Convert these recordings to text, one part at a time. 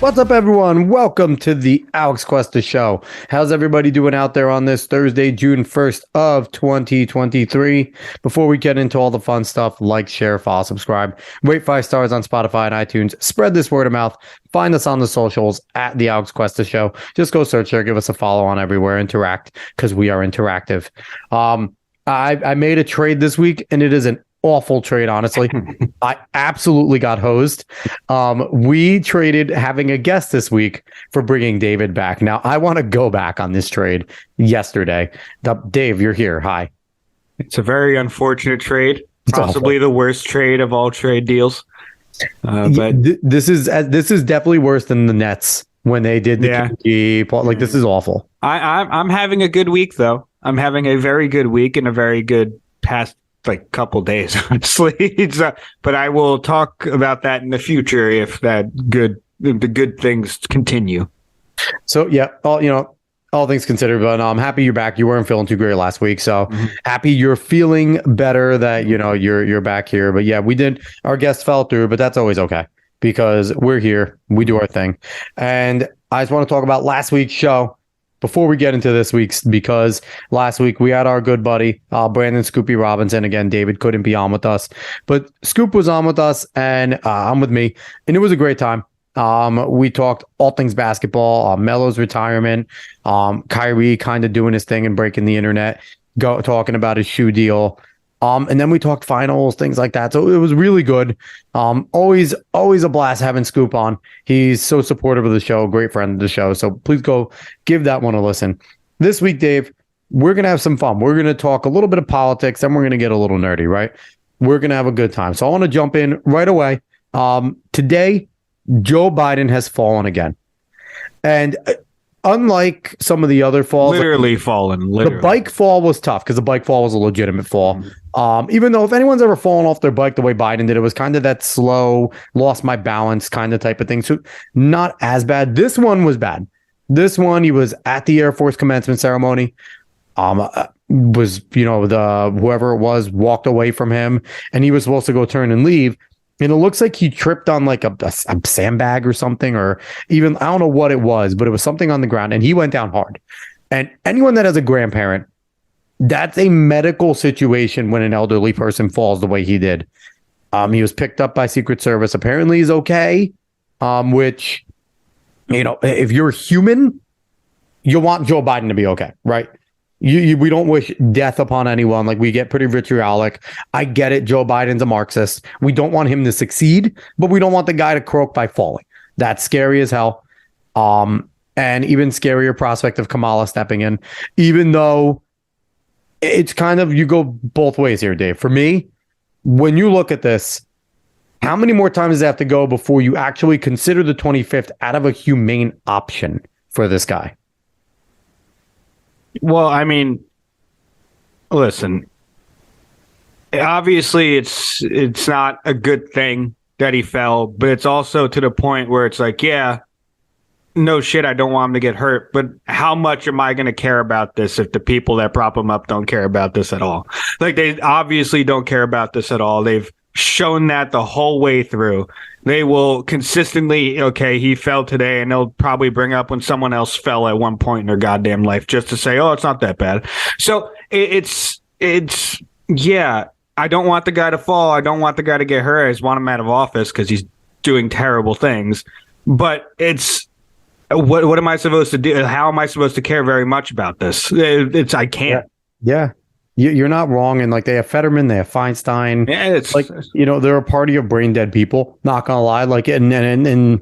What's up, everyone? Welcome to the Alex Cuesta Show. How's everybody doing out there on this Thursday, June 1st of 2023? Before we get into all the fun stuff, like, share, follow, subscribe, rate 5 stars on Spotify and iTunes, spread this word of mouth, find us on the socials at the Alex Cuesta Show. Just go search there, give us a follow on everywhere, interact, because we are interactive. I made a trade this week, and it is an awful trade, honestly. I absolutely got hosed. We traded having a guest this week for bringing David back. Now, I want to go back on this trade yesterday. Dave, you're here. Hi. It's a very unfortunate trade. Possibly the worst trade of all trade deals. But this is definitely worse than the Nets when they did the KG. Like, this is awful. I'm having a good week, though. I'm having a very good week and a very good past couple days, honestly. But I will talk about that in the future if the good things continue. So yeah, all things considered, but I'm happy you're back. You weren't feeling too great last week, so happy you're feeling better. That you're back here. But yeah, our guest fell through, but that's always okay because we're here. We do our thing, and I just want to talk about last week's show. Before we get into this week's, because last week we had our good buddy, Brandon Scoopy Robinson. Again, David couldn't be on with us, but Scoop was on with us and I'm with me. And it was a great time. We talked all things basketball, Melo's retirement, Kyrie kind of doing his thing and breaking the internet, talking about his shoe deal. And then we talked finals, things like that. So it was really good. Always a blast having Scoop on. He's so supportive of the show, great friend of the show. So please go give that one a listen. This week, Dave, we're going to have some fun. We're going to talk a little bit of politics and we're going to get a little nerdy, right? We're going to have a good time. So I want to jump in right away. Today, Joe Biden has fallen again. And unlike some of the other falls, fallen. The bike fall was tough because the bike fall was a legitimate fall. Even though if anyone's ever fallen off their bike the way Biden did, it was kind of that slow, lost my balance kind of type of thing. So not as bad. This one was bad. This one, he was at the Air Force commencement ceremony. Was whoever it was walked away from him, and he was supposed to go turn and leave. And it looks like he tripped on like a sandbag or something, or even, I don't know what it was, but it was something on the ground and he went down hard. And anyone that has a grandparent, that's a medical situation when an elderly person falls the way he did. He was picked up by Secret Service. Apparently he's okay, which, if you're human, you want Joe Biden to be okay, right? We don't wish death upon anyone. Like, we get pretty vitriolic. I get it. Joe Biden's a Marxist. We don't want him to succeed, but we don't want the guy to croak by falling. That's scary as hell. And even scarier prospect of Kamala stepping in, even though it's kind of, you go both ways here, Dave. For me, when you look at this, how many more times does it have to go before you actually consider the 25th out of a humane option for this guy? Well, I mean, listen, obviously it's not a good thing that he fell, but it's also to the point where it's like, yeah, no shit, I don't want him to get hurt, but how much am I going to care about this if the people that prop him up don't care about this at all? Like, they obviously don't care about this at all. They've shown that the whole way through. They will consistently, okay, he fell today, and they'll probably bring up when someone else fell at one point in their goddamn life just to say, oh, it's not that bad. So it's yeah, I don't want the guy to fall. I don't want the guy to get hurt. I just want him out of office because he's doing terrible things. But it's, what am I supposed to do? How am I supposed to care very much about this? I can't. Yeah. You're not wrong. And like, they have Fetterman, they have Feinstein. Yeah, it's like, they're a party of brain dead people, not gonna lie. Like, and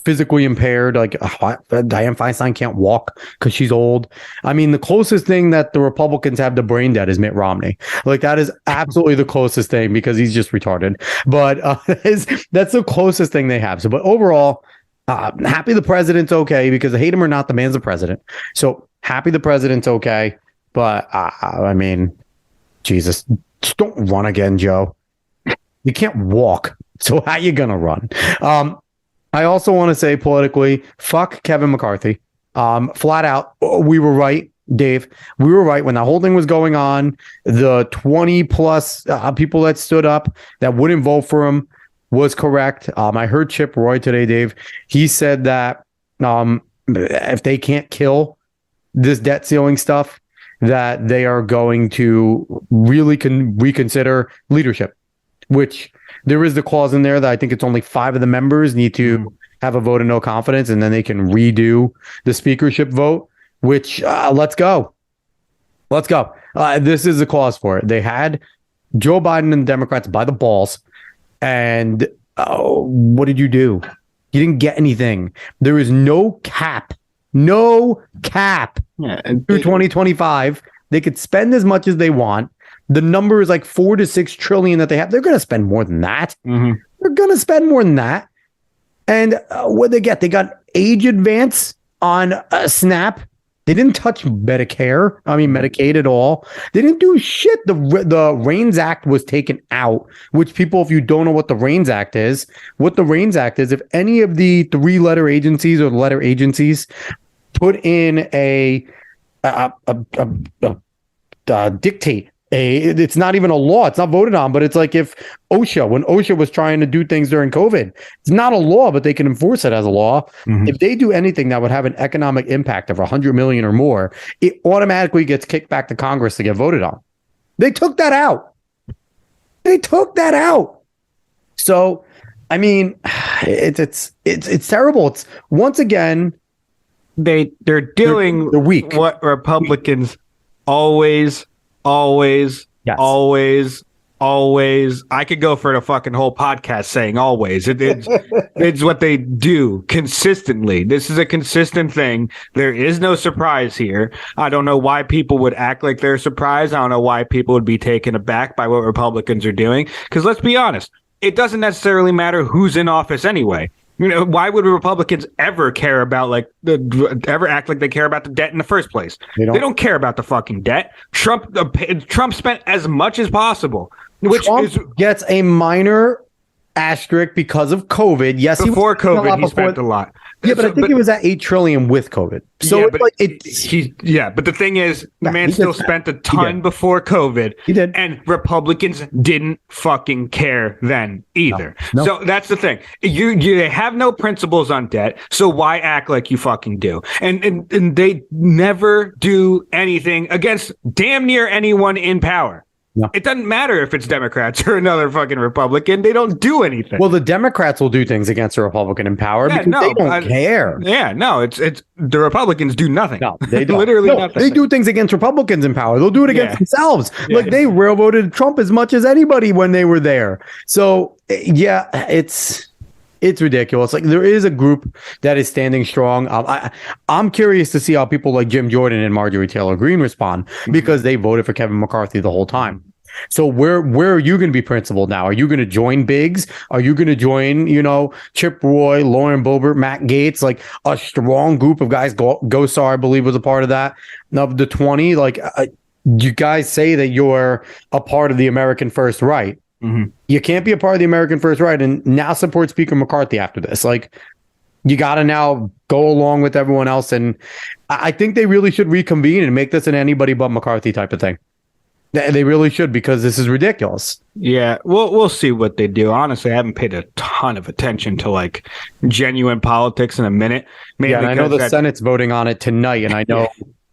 physically impaired, like, Dianne Feinstein can't walk because she's old. I mean, the closest thing that the Republicans have to brain dead is Mitt Romney. Like, that is absolutely the closest thing because he's just retarded. But that's the closest thing they have. So, but overall, happy the president's okay, because I hate him or not, the man's the president. So happy the president's okay. But I mean, Jesus, just don't run again, Joe. You can't walk. So how you gonna run? I also want to say politically, fuck Kevin McCarthy. Flat out, we were right, Dave. We were right when the whole thing was going on. The 20 plus people that stood up that wouldn't vote for him, was correct. I heard Chip Roy today, Dave. He said that if they can't kill this debt ceiling stuff, that they are going to really reconsider leadership, which there is the clause in there that I think it's only 5 of the members need to have a vote of no confidence, and then they can redo the speakership vote, which let's go. This is the clause for it. They had Joe Biden and the Democrats by the balls, and what did you do? You didn't get anything. There is no cap through 2025. They could spend as much as they want. The number is like 4 to 6 trillion that they have. They're going to spend more than that. They're going to spend more than that. And what they get? They got age advance on SNAP. They didn't touch Medicaid at all. They didn't do shit. The REINS Act was taken out, which people, if you don't know what the REINS Act is, if any of the 3-letter agencies or letter agencies put in a dictate, it's not even a law. It's not voted on, but it's like if when OSHA was trying to do things during COVID, it's not a law, but they can enforce it as a law. If they do anything that would have an economic impact of 100 million or more, it automatically gets kicked back to Congress to get voted on. They took that out. So, I mean, it's terrible. It's once again, they're doing they're weak. What Republicans always, I could go for the fucking whole podcast saying always. It's what they do consistently. This is a consistent thing. There is no surprise here. I don't know why people would act like they're surprised. I don't know why people would be taken aback by what Republicans are doing. Because let's be honest, it doesn't necessarily matter who's in office anyway. You know, why would Republicans ever care about ever act like they care about the debt in the first place? They don't care about the fucking debt. Trump spent as much as possible, which Trump gets a minor asterisk because of COVID. Yes, before COVID, he spent a lot. Yeah, but I think it was at 8 trillion with COVID. So yeah, but the thing is, the man still spent a ton before COVID. He did. And Republicans didn't fucking care then either. No. So that's the thing. You have no principles on debt, so why act like you fucking do? And they never do anything against damn near anyone in power. No. It doesn't matter if it's Democrats or another fucking Republican. They don't do anything. Well, the Democrats will do things against a Republican in power because they don't care. Yeah, no, it's the Republicans do nothing. No, they don't. Literally nothing. They do things against Republicans in power. They'll do it against themselves. Yeah. Like they railroaded Trump as much as anybody when they were there. So yeah, it's ridiculous. Like there is a group that is standing strong. I'm curious to see how people like Jim Jordan and Marjorie Taylor Greene respond because they voted for Kevin McCarthy the whole time. So where are you going to be principled now? Are you going to join Biggs? Are you going to join, Chip Roy, Lauren Boebert, Matt Gaetz, like a strong group of guys? Gosar, I believe, was a part of that. Of the 20, you guys say that you're a part of the American First Right. Mm-hmm. You can't be a part of the American First Right and now support Speaker McCarthy after this. You got to now go along with everyone else. And I think they really should reconvene and make this an anybody but McCarthy type of thing. They really should, because this is ridiculous. Yeah, we'll see what they do. Honestly, I haven't paid a ton of attention to genuine politics in a minute. Yeah, and I know the Senate's voting on it tonight, and I know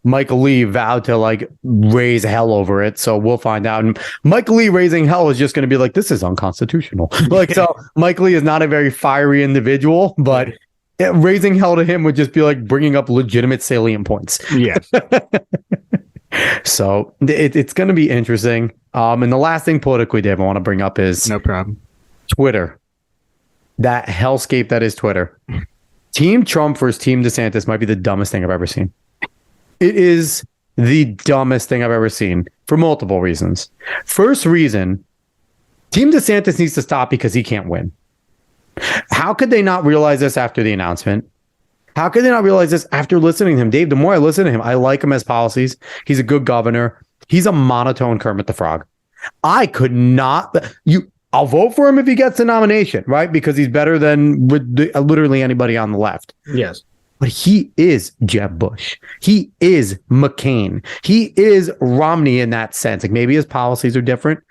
Michael Lee vowed to raise hell over it, so we'll find out. And Michael Lee raising hell is just going to be this is unconstitutional. So Michael Lee is not a very fiery individual, but raising hell to him would just be bringing up legitimate salient points. Yes. So it's going to be interesting. And the last thing politically, Dave, I want to bring up is no problem. Twitter. That hellscape that is Twitter. Team Trump versus Team DeSantis might be the dumbest thing I've ever seen. It is the dumbest thing I've ever seen for multiple reasons. First reason, Team DeSantis needs to stop because he can't win. How could they not realize this after the announcement? How could they not realize this after listening to him? Dave, the more I listen to him, I like him as policies. He's a good governor. He's a monotone Kermit the Frog. I could not. I'll vote for him if he gets the nomination, right? Because he's better than literally anybody on the left. Yes. But he is Jeb Bush. He is McCain. He is Romney in that sense. Maybe his policies are different,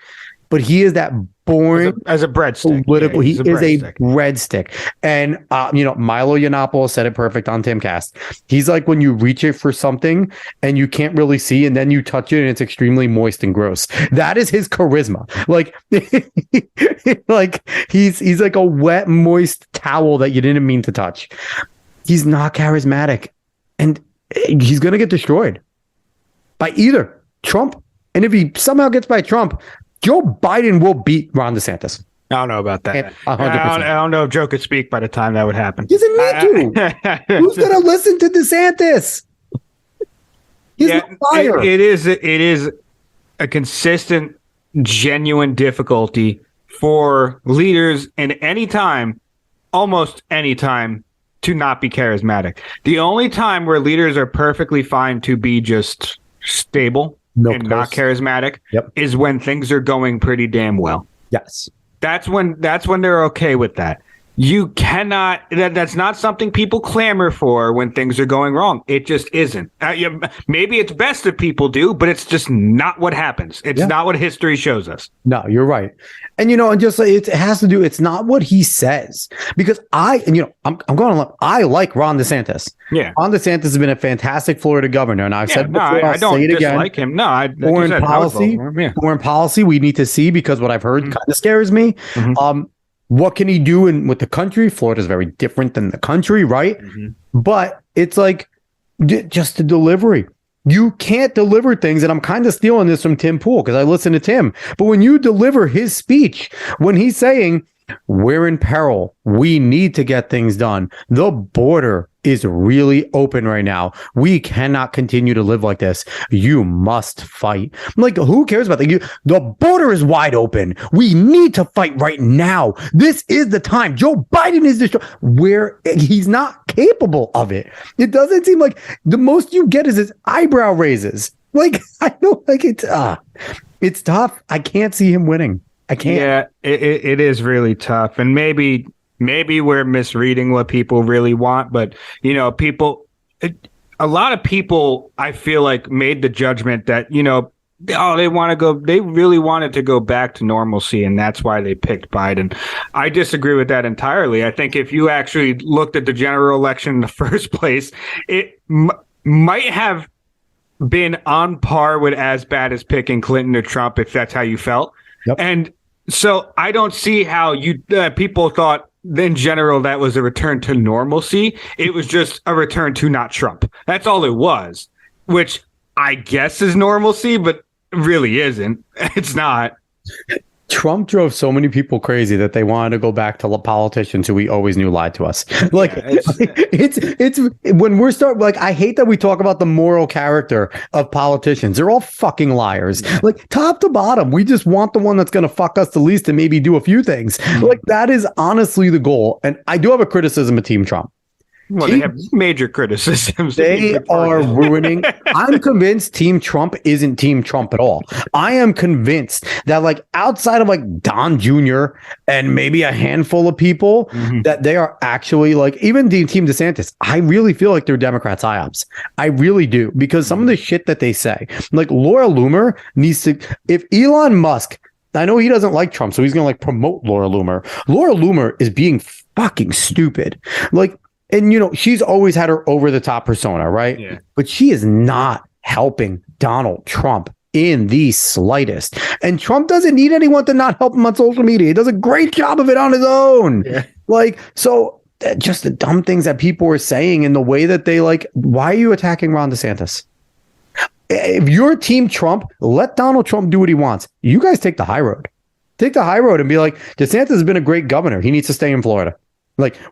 but he is that boring as a breadstick. Political. Yeah, he is a breadstick. And, Milo Yiannopoulos said it perfect on Timcast. He's like when you reach it for something and you can't really see, and then you touch it and it's extremely moist and gross. That is his charisma. Like, like he's like a wet, moist towel that you didn't mean to touch. He's not charismatic. And he's going to get destroyed by either Trump. And if he somehow gets by Trump, Joe Biden will beat Ron DeSantis. I don't know about that. 100%. I don't know if Joe could speak by the time that would happen. He doesn't need to. Who's going to listen to DeSantis? He's a liar. It is a consistent, genuine difficulty for leaders in any time, almost any time, to not be charismatic. The only time where leaders are perfectly fine to be just stable and not charismatic is when things are going pretty damn well. Yes. That's when they're okay with that. You cannot, that's not something people clamor for when things are going wrong. It just isn't. Maybe it's best if people do, but it's just not what happens. It's not what history shows us. No, you're right. And, and just it has to do, it's not what he says, because I'm going to, I like Ron DeSantis. Yeah. Ron DeSantis has been a fantastic Florida governor. And I've said before, I don't say it again. Like him. No, foreign policy we need to see, because what I've heard kind of scares me. Mm-hmm. What can he do with the country? Florida's very different than the country, right? Mm-hmm. But it's like just the delivery. You can't deliver things, and I'm kind of stealing this from Tim Pool because I listen to Tim. But when you deliver his speech, when he's saying, we're in peril, we need to get things done, the border is really open right now, we cannot continue to live like this, you must fight. I'm like, who cares about that? The border is wide open, we need to fight right now, this is the time. Joe Biden is where he's not capable of it. It doesn't seem like the most you get is his eyebrow raises. Like, I don't like it's tough. I can't see him winning. I can't. Yeah, it is really tough. And maybe we're misreading what people really want, but a lot of people, I feel like, made the judgment that, they really wanted to go back to normalcy, and that's why they picked Biden. I disagree with that entirely. I think if you actually looked at the general election in the first place, it might have been on par with as bad as picking Clinton or Trump, if that's how you felt. Yep. And so I don't see how people thought in general that was a return to normalcy. It was just a return to not Trump. That's all it was, which I guess is normalcy, but really isn't. It's not. Trump drove so many people crazy that they wanted to go back to politicians who we always knew lied to us. Like, it's when we're I hate that we talk about the moral character of politicians. They're all fucking liars. Like, top to bottom, we just want the one that's going to fuck us the least and maybe do a few things. Like, that is honestly the goal. And I do have a criticism of Team Trump. Well, they have major criticisms. They are ruining. I'm convinced Team Trump isn't Team Trump at all. I am convinced that, outside of Don Jr. and maybe a handful of people, that they are actually even Team DeSantis. I really feel like they're Democrat psyops. I really do, because some of the shit that they say, Laura Loomer needs to. If Elon Musk, I know he doesn't like Trump, so he's going to promote Laura Loomer. Laura Loomer is being fucking stupid. And, she's always had her over the top persona, right? Yeah. But she is not helping Donald Trump in the slightest. And Trump doesn't need anyone to not help him on social media. He does a great job of it on his own. Yeah. So just the dumb things that people are saying and the way that they why are you attacking Ron DeSantis? If you're Team Trump, let Donald Trump do what he wants. You guys take the high road. Take the high road and be like, DeSantis has been a great governor. He needs to stay in Florida.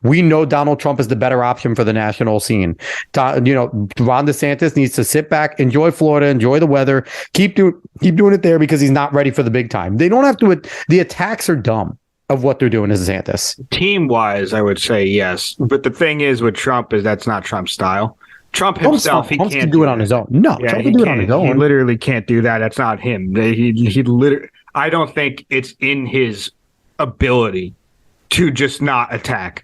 We know Donald Trump is the better option for the national scene. Ron DeSantis needs to sit back, enjoy Florida, enjoy the weather, keep doing it there, because he's not ready for the big time. They don't have to. The attacks are dumb of what they're doing to DeSantis. Team wise, I would say yes. But the thing is with Trump is that's not Trump's style. Trump himself, he can't do it on his own. No, Trump can do it on his own. He literally can't do that. That's not him. He literally. I don't think it's in his ability to just not attack.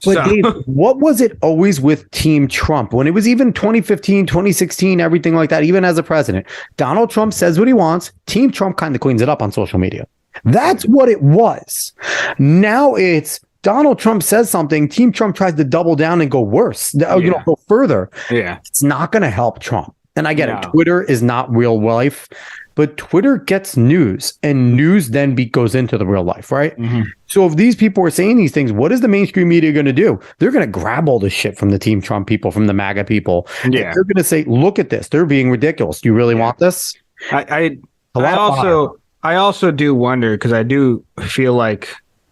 But Dave, what was it always with Team Trump? When it was even 2015, 2016, everything like that, even as a president, Donald Trump says what he wants. Team Trump kind of cleans it up on social media. That's what it was. Now it's Donald Trump says something, Team Trump tries to double down and go worse, go further. Yeah. It's not going to help Trump. And I get No. it. Twitter is not real life, but Twitter gets news, and news then goes into the real life, right? Mm-hmm. So if these people are saying these things, what is the mainstream media going to do? They're going to grab all this shit from the Team Trump people, from the MAGA people. Yeah. They're going to say, look at this. They're being ridiculous. Do you really want this? I also do wonder, because I do feel like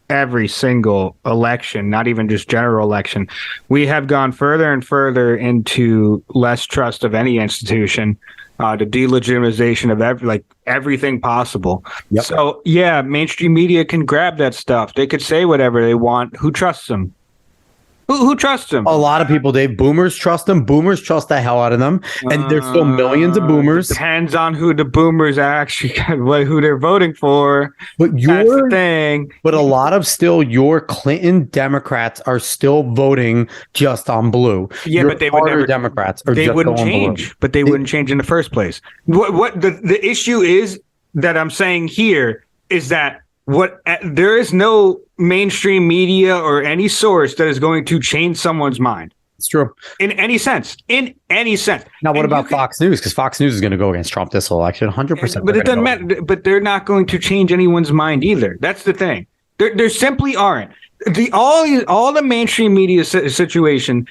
every single election, not even just general election, we have gone further and further into less trust of any institution, the delegitimization of everything possible. Yep. So yeah, mainstream media can grab that stuff. They could say whatever they want. Who trusts them? Who trusts them? A lot of people, Dave. Boomers trust them. Boomers trust the hell out of them. And there's still millions of boomers. Depends on who the boomers actually, who they're voting for. But That's the thing. But a lot of still your Clinton Democrats are still voting just on blue. Yeah, Your but they would never. Democrats are They just wouldn't on change. blue. But they wouldn't change in the first place. What the issue is that I'm saying here is that there is no mainstream media or any source that is going to change someone's mind. It's true. In any sense. Now, what about Fox News? Because Fox News is going to go against Trump this election, 100%. But it doesn't matter. But they're not going to change anyone's mind either. That's the thing. There simply aren't. All the mainstream media situation,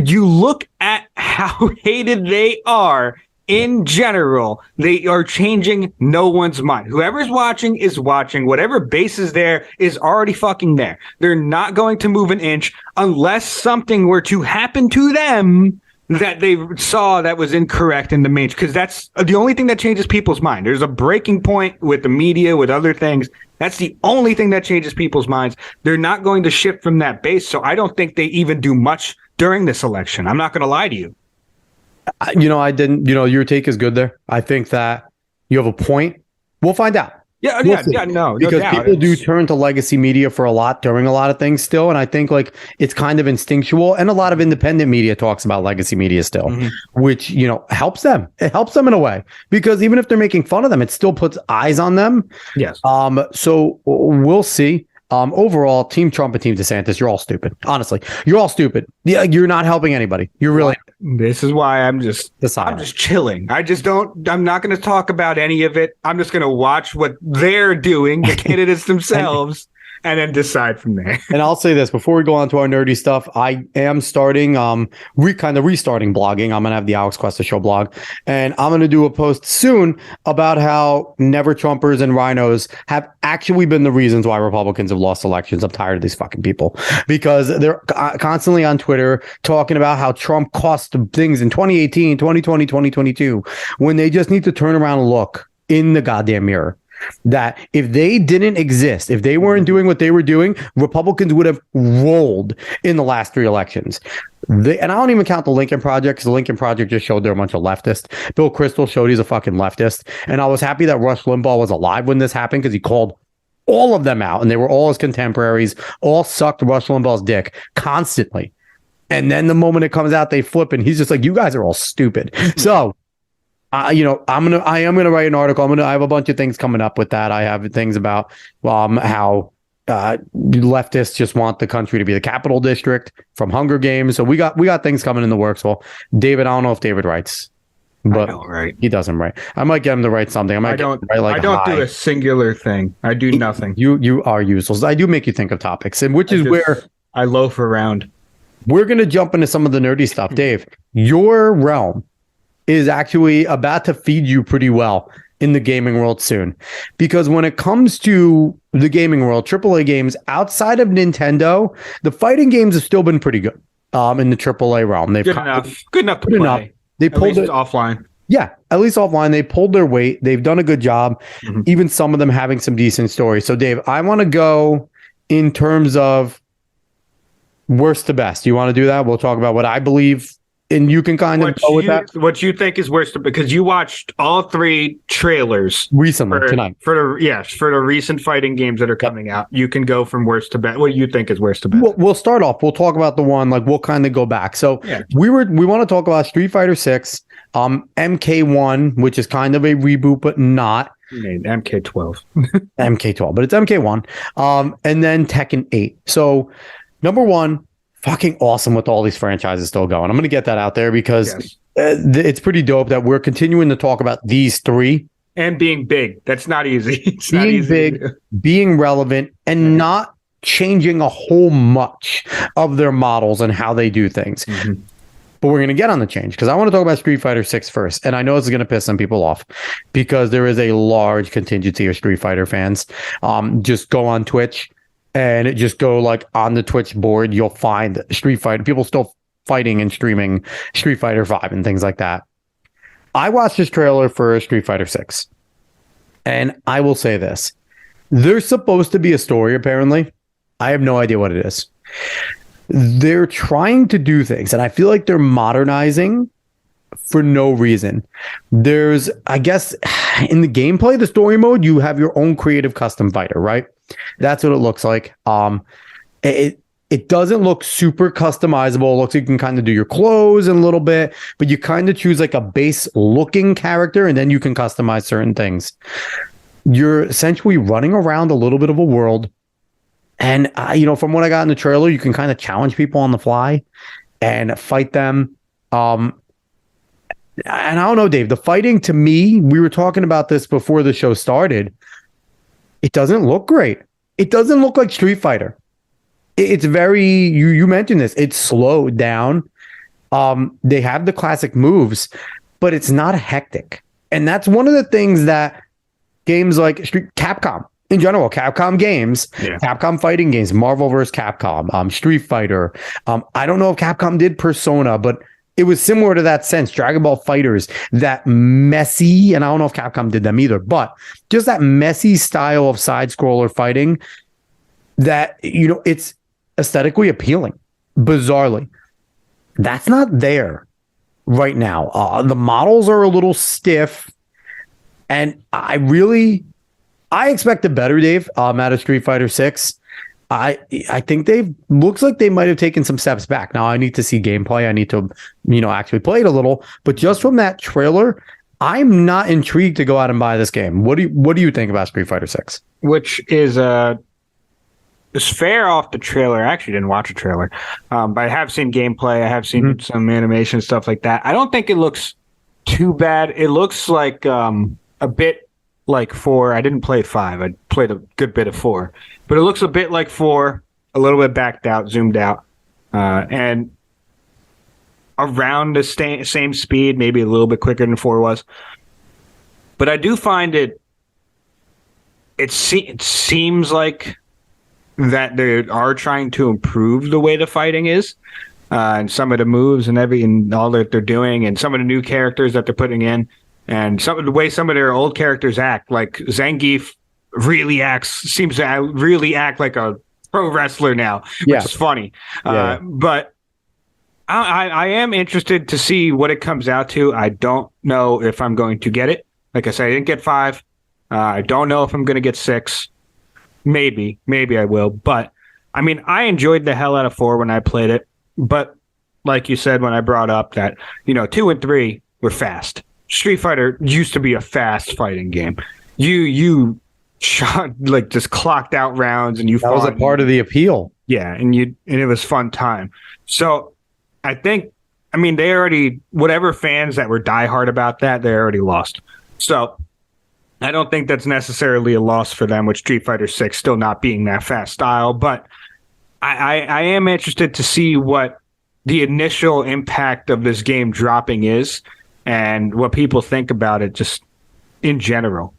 you look at how hated they are. In general, they are changing no one's mind. Whoever's watching is watching. Whatever base is there is already fucking there. They're not going to move an inch unless something were to happen to them that they saw that was incorrect in the main. Because that's the only thing that changes people's mind. There's a breaking point with the media, with other things. That's the only thing that changes people's minds. They're not going to shift from that base. So I don't think they even do much during this election. I'm not going to lie to you. I didn't, your take is good there. I think that you have a point. We'll find out. No because doubt. People do turn to legacy media for a lot during a lot of things still. And I think it's kind of instinctual, and a lot of independent media talks about legacy media still, which, helps them. It helps them in a way, because even if they're making fun of them, it still puts eyes on them. Yes. So we'll see. Overall, Team Trump and Team DeSantis, you're all stupid. Honestly, you're all stupid. Yeah, you're not helping anybody. You're really. This is why I'm just chilling. I'm not going to talk about any of it. I'm just going to watch what they're doing, the candidates themselves, and then decide from there. And I'll say this before we go on to our nerdy stuff. I am starting, restarting blogging. I'm going to have the Alex Cuesta Show blog, and I'm going to do a post soon about how never Trumpers and rhinos have actually been the reasons why Republicans have lost elections. I'm tired of these fucking people, because they're constantly on Twitter talking about how Trump cost things in 2018, 2020, 2022, when they just need to turn around and look in the goddamn mirror. That if they didn't exist, if they weren't doing what they were doing, Republicans would have rolled in the last 3 elections. And I don't even count the Lincoln Project, because the Lincoln Project just showed they're a bunch of leftists. Bill Kristol showed he's a fucking leftist. And I was happy that Rush Limbaugh was alive when this happened, because he called all of them out, and they were all his contemporaries, all sucked Rush Limbaugh's dick constantly. And then the moment it comes out, they flip, and he's just like, you guys are all stupid. So I am gonna write an article. I have a bunch of things coming up with that. I have things about how leftists just want the country to be the capital district from Hunger Games. So we got things coming in the works. Well, David, I don't know if David writes, but he doesn't write. I might get him to write something. I don't do a singular thing. I do nothing. You are useless. I do make you think of topics, and where I loaf around. We're gonna jump into some of the nerdy stuff. Dave, your realm is actually about to feed you pretty well in the gaming world soon. Because when it comes to the gaming world, AAA games outside of Nintendo, the fighting games have still been pretty good in the AAA realm. They've good enough to play. They pulled it offline. Yeah, at least offline. They pulled their weight. They've done a good job. Even some of them having some decent stories. So Dave, I want to go in terms of worst to best. You want to do that? We'll talk about what I believe, and you can kind of go with that. What you think is worst, because you watched all 3 trailers recently tonight for the recent fighting games that are coming out. You can go from worst to best. What do you think is worst to best? We'll start off. We'll talk about the one, we'll kind of go back. So we want to talk about Street Fighter 6, MK1, which is kind of a reboot, but not. MK12. MK12, but it's MK1. And then Tekken 8. So, number one, fucking awesome with all these franchises still going. I'm going to get that out there because it's pretty dope that we're continuing to talk about these three. And being big. That's not easy. It's being not easy big, being relevant, and not changing a whole much of their models and how they do things. Mm-hmm. But we're going to get on the change because I want to talk about Street Fighter 6 first. And I know this is going to piss some people off because there is a large contingency of Street Fighter fans. Just go on Twitch and just go like on the Twitch board. You'll find Street Fighter, people still fighting and streaming Street Fighter 5 and things like that. I watched this trailer for Street Fighter 6, and I will say this. There's supposed to be a story, apparently. I have no idea what it is. They're trying to do things, and I feel like they're modernizing for no reason. There's, I guess, in the gameplay, the story mode, you have your own creative custom fighter, right? That's what it looks like. It doesn't look super customizable. It looks like you can kind of do your clothes in a little bit, but you kind of choose like a base looking character and then you can customize certain things. You're essentially running around a little bit of a world. And, from what I got in the trailer, you can kind of challenge people on the fly and fight them. And I don't know, Dave, the fighting to me, we were talking about this before the show started. It doesn't look great. It doesn't look like Street Fighter. It's very, you mentioned this, it's slowed down. They have the classic moves, but it's not hectic. And that's one of the things that games like Capcom, in general, Capcom games, Capcom fighting games, Marvel vs. Capcom, Street Fighter. I don't know if Capcom did Persona, but it was similar to that sense. Dragon Ball FighterZ, that messy, and I don't know if Capcom did them either, but just that messy style of side-scroller fighting that, it's aesthetically appealing, bizarrely. That's not there right now. The models are a little stiff, and I expect a better, Dave, out of Street Fighter 6. I think looks like they might have taken some steps back. Now I need to see gameplay. I need to, actually play it a little, but just from that trailer, I'm not intrigued to go out and buy this game. What do you think about Street Fighter 6? Which is it's fair off the trailer. I actually didn't watch a trailer, but I have seen gameplay. I have seen some animation, stuff like that. I don't think it looks too bad. It looks like a bit like 4. I didn't play 5. I played a good bit of 4. But it looks a bit like 4, a little bit backed out, zoomed out, and around the same speed, maybe a little bit quicker than 4 was. But I do find it seems like that they are trying to improve the way the fighting is, and some of the moves and all that they're doing, and some of the new characters that they're putting in, and some of the way some of their old characters act. Like Zangief seems to really act like a pro wrestler now, which is funny. But I am interested to see what it comes out to. I don't know if I'm going to get it. Like I said, I didn't get 5. I don't know if I'm going to get 6. Maybe I will. But I mean, I enjoyed the hell out of 4 when I played it. But like you said, when I brought up that, 2 and 3 were fast. Street Fighter used to be a fast fighting game. You shot, like, just clocked out rounds, and that was a part of the appeal. Yeah, and it was fun time. So I think, they already, whatever fans that were diehard about that, they already lost. So I don't think that's necessarily a loss for them with Street Fighter 6 still not being that fast style, but I am interested to see what the initial impact of this game dropping is and what people think about it just in general.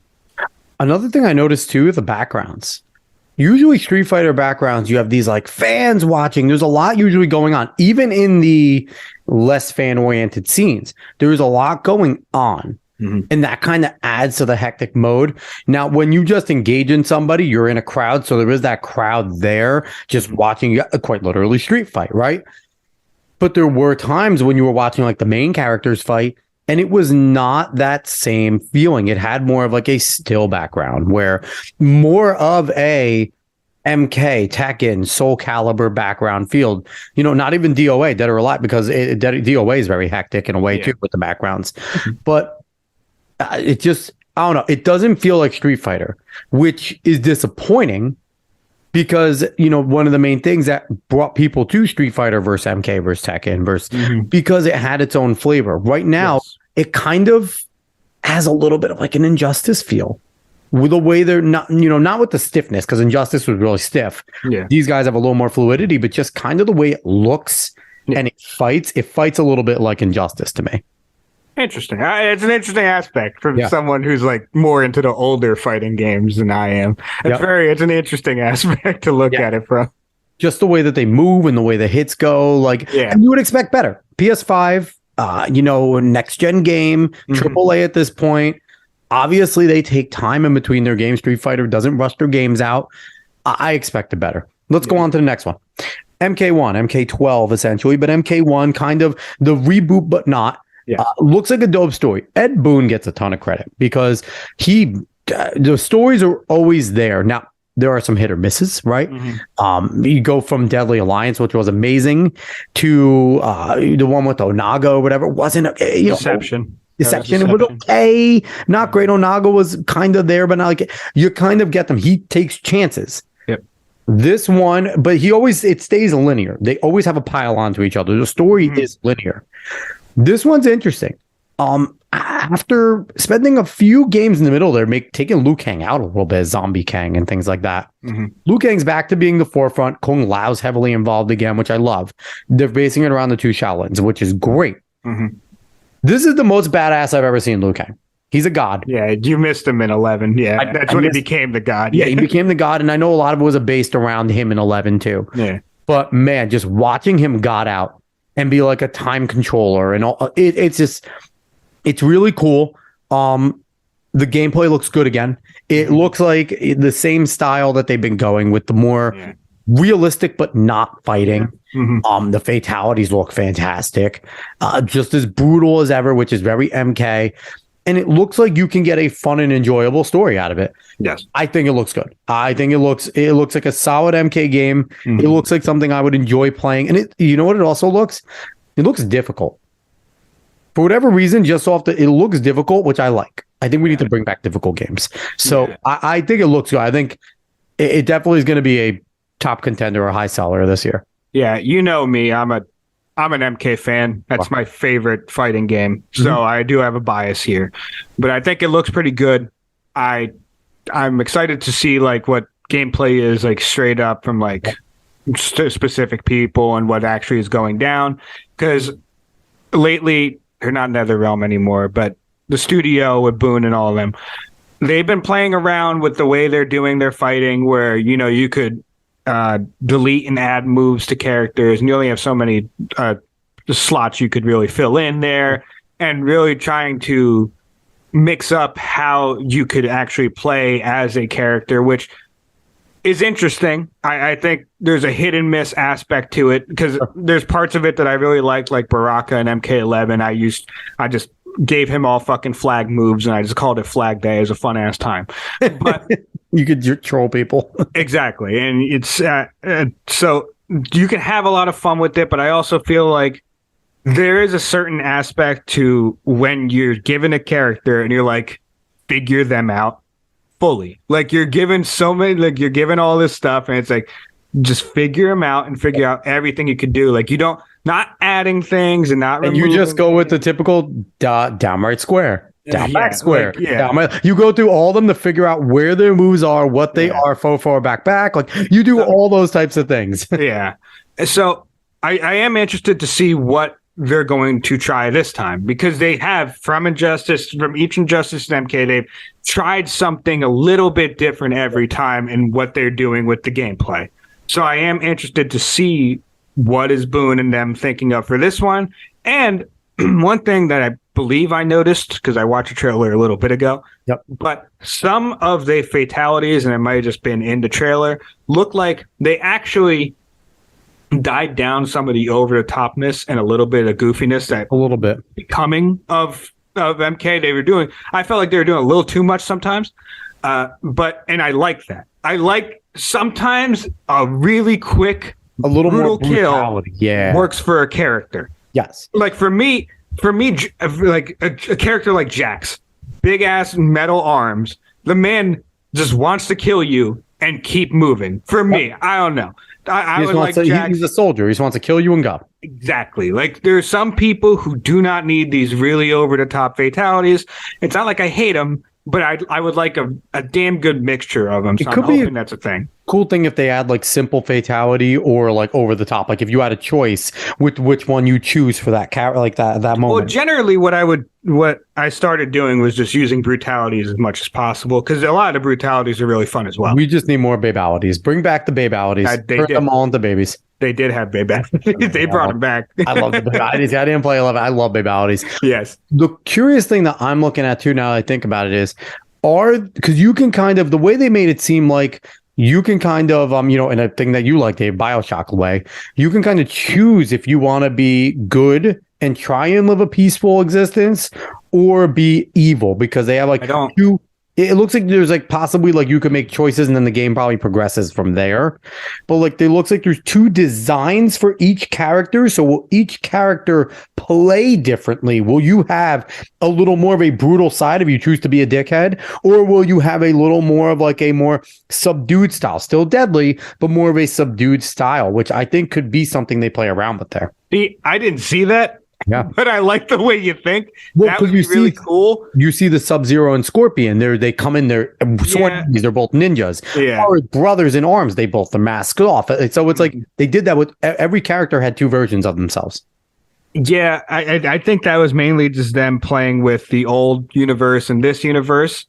Another thing I noticed too, the backgrounds. Usually Street Fighter backgrounds, you have these like fans watching. There's a lot usually going on, even in the less fan-oriented scenes. There's a lot going on. Mm-hmm. And that kind of adds to the hectic mode. Now, when you just engage in somebody, you're in a crowd. So there is that crowd there just watching quite literally street fight, right? But there were times when you were watching like the main characters fight, and it was not that same feeling. It had more of like a still background where more of a MK, Tekken, Soul Calibur background field. Not even DOA, Dead or Alive, because DOA is very hectic in a way too with the backgrounds. But I don't know. It doesn't feel like Street Fighter, which is disappointing because, one of the main things that brought people to Street Fighter versus MK versus Tekken because it had its own flavor. Right now, it kind of has a little bit of like an Injustice feel. With the way they're not with the stiffness, because Injustice was really stiff. Yeah. These guys have a little more fluidity, but just kind of the way it looks and it fights a little bit like Injustice to me. Interesting. It's an interesting aspect from someone who's like more into the older fighting games than I am. It's an interesting aspect to look at it from. Just the way that they move and the way the hits go, and you would expect better. PS5, next gen game, AAA at this point. Obviously, they take time in between their games. Street Fighter doesn't rush their games out. I expected better. Let's go on to the next one. MK1, MK12 essentially, but MK1 kind of the reboot, but not. Looks like a dope story. Ed Boon gets a ton of credit because the stories are always there. Now, there are some hit or misses, right? You go from Deadly Alliance, which was amazing, to the one with Onaga or whatever. It wasn't Deception. Deception. It was okay. Not great. Onaga was kind of there, but not like you kind of get them. He takes chances. Yep. This one, but it stays linear. They always have a pile onto each other. The story is linear. This one's interesting. After spending a few games in the middle there, taking Liu Kang out a little bit, Zombie Kang and things like that. Liu Kang's back to being the forefront. Kung Lao's heavily involved again, which I love. They're basing it around the two Shaolins, which is great. This is the most badass I've ever seen Liu Kang. He's a god. Yeah, you missed him in 11. Yeah, that's when he became the god. Yeah, he became the god, and I know a lot of it was based around him in 11 too. Yeah. But man, just watching him god out and be like a time controller and all, it's really cool. The gameplay looks good again. It looks like the same style that they've been going with, the more realistic but not fighting. The fatalities look fantastic, just as brutal as ever, which is very MK, and it looks like you can get a fun and enjoyable story out of it. Yes, I think it looks good. I think it looks like a solid MK game. It looks like something I would enjoy playing, and you know what it also looks? It looks difficult for whatever reason. It looks difficult, which I like. I think we need to bring back difficult games. So I think it looks good. I think it definitely is going to be a top contender or high seller this year. Yeah, you know me. I'm an MK fan. That's my favorite fighting game. So I do have a bias here, but I think it looks pretty good. I'm excited to see like what gameplay is like straight up from like specific people and what actually is going down. Because lately they're not NetherRealm anymore, but the studio with Boone and all of them, they've been playing around with the way they're doing their fighting, where you could delete and add moves to characters, and you only have so many slots you could really fill in there, and really trying to mix up how you could actually play as a character, which is interesting. I think there's a hit and miss aspect to it, because there's parts of it that I really liked, like Baraka and MK11. I just gave him all fucking flag moves, and I just called it Flag Day. It was a fun ass time. But you could troll people. Exactly. And it's so you can have a lot of fun with it, but I also feel like there is a certain aspect to when you're given a character and you're like, figure them out fully. Like you're given you're given all this stuff, and it's like, just figure them out and figure out everything you could do. Like not adding things and not. And you just go with the typical down right square. Down back square. You go through all of them to figure out where their moves are, what they are, forward, back. Like you do all those types of things. Yeah. So I am interested to see what they're going to try this time, because they have from each Injustice and MK, they've tried something a little bit different every time in what they're doing with the gameplay. So I am interested to see what is Boone and them thinking of for this one. And one thing that I believe I noticed, because I watched a trailer a little bit ago, but some of the fatalities, and it might have just been in the trailer, look like they actually died down some of the over-the-topness and a little bit of goofiness that a little bit becoming of MK they were doing. I felt like they were doing a little too much sometimes, but I like that. I like sometimes a really quick, a little brutal more brutality. Kill works for a character. Yes. Like for me, like a character like Jax, big ass metal arms. The man just wants to kill you and keep moving. For me, I don't know. I would like Jax. He's a soldier. He just wants to kill you and go. Exactly. Like, there's some people who do not need these really over the top fatalities. It's not like I hate them, but I would like a damn good mixture of them. So I'm hoping that's a thing. Cool thing if they add like simple fatality or like over the top. Like if you had a choice with which one you choose for that like that moment. Well, generally, what I started doing was just using brutalities as much as possible, because a lot of the brutalities are really fun as well. We just need more babalities. Bring back the babalities. Turn them all into babies. They did have babalities. They brought them back. I love the babalities. I didn't play 11. I love babalities. Yes. The curious thing that I'm looking at too now that I think about it is, because you can kind of, the way they made it seem like you can kind of, in a thing that you like, Dave, BioShock way, you can kind of choose if you want to be good and try and live a peaceful existence or be evil, because they have like two. It looks like there's like possibly like you could make choices and then the game probably progresses from there. But like it looks like there's two designs for each character. So will each character play differently? Will you have a little more of a brutal side if you choose to be a dickhead? Or will you have a little more of like a more subdued style? Still deadly, but more of a subdued style, which I think could be something they play around with there. See, I didn't see that. Yeah, but I like the way you think. Well, that would be really cool. You see the Sub-Zero and Scorpion. They come in there. They're both ninjas. Yeah, or brothers in arms. They both are masked off. So it's like they did that with every character had two versions of themselves. Yeah, I think that was mainly just them playing with the old universe and this universe.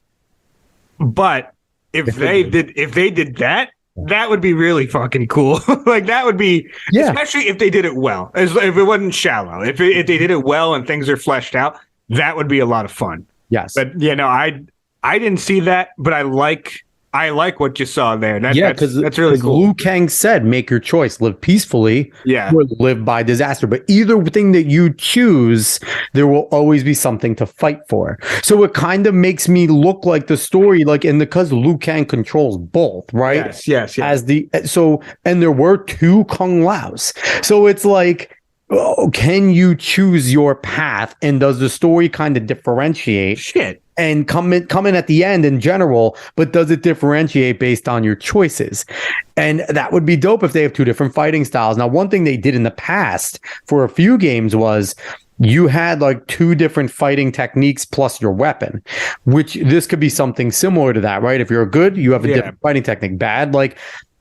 But if they did that. That would be really fucking cool. Like that would be, especially if they did it well. If it wasn't shallow, if they did it well and things are fleshed out, that would be a lot of fun. Yes, but I didn't see that, but I like what you saw there. That's really cool. Liu Kang said, "Make your choice: live peacefully, or live by disaster." But either thing that you choose, there will always be something to fight for. So it kind of makes me look like the story, like, and because Liu Kang controls both, right? Yes. And there were two Kung Laos, so it's like, can you choose your path, and does the story kind of differentiate? Shit. And come in at the end in general, but does it differentiate based on your choices? And that would be dope if they have two different fighting styles. Now, one thing they did in the past for a few games was you had like two different fighting techniques plus your weapon, which this could be something similar to that, right? If you're good, you have a different fighting technique. Bad,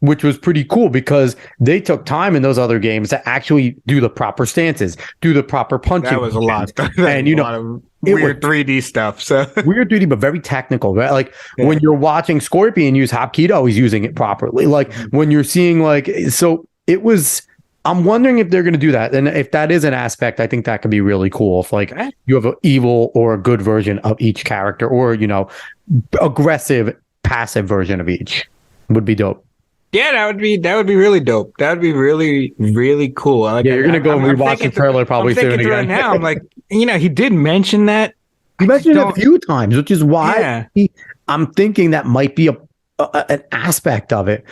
which was pretty cool because they took time in those other games to actually do the proper stances, do the proper punching. That was a lot. And a lot of weird 3D stuff. So weird 3D, but very technical, right? Like when you're watching Scorpion use Hapkido, he's using it properly. Like when you're seeing so it was, I'm wondering if they're going to do that. And if that is an aspect, I think that could be really cool. If you have an evil or a good version of each character, or, aggressive, passive version of each would be dope. Yeah, that would be really dope. That would be really, really cool. You're gonna go rewatch the trailer probably soon again. Right now, I'm like, he did mention that. He mentioned it a few times, which is why I'm thinking that might be an aspect of it,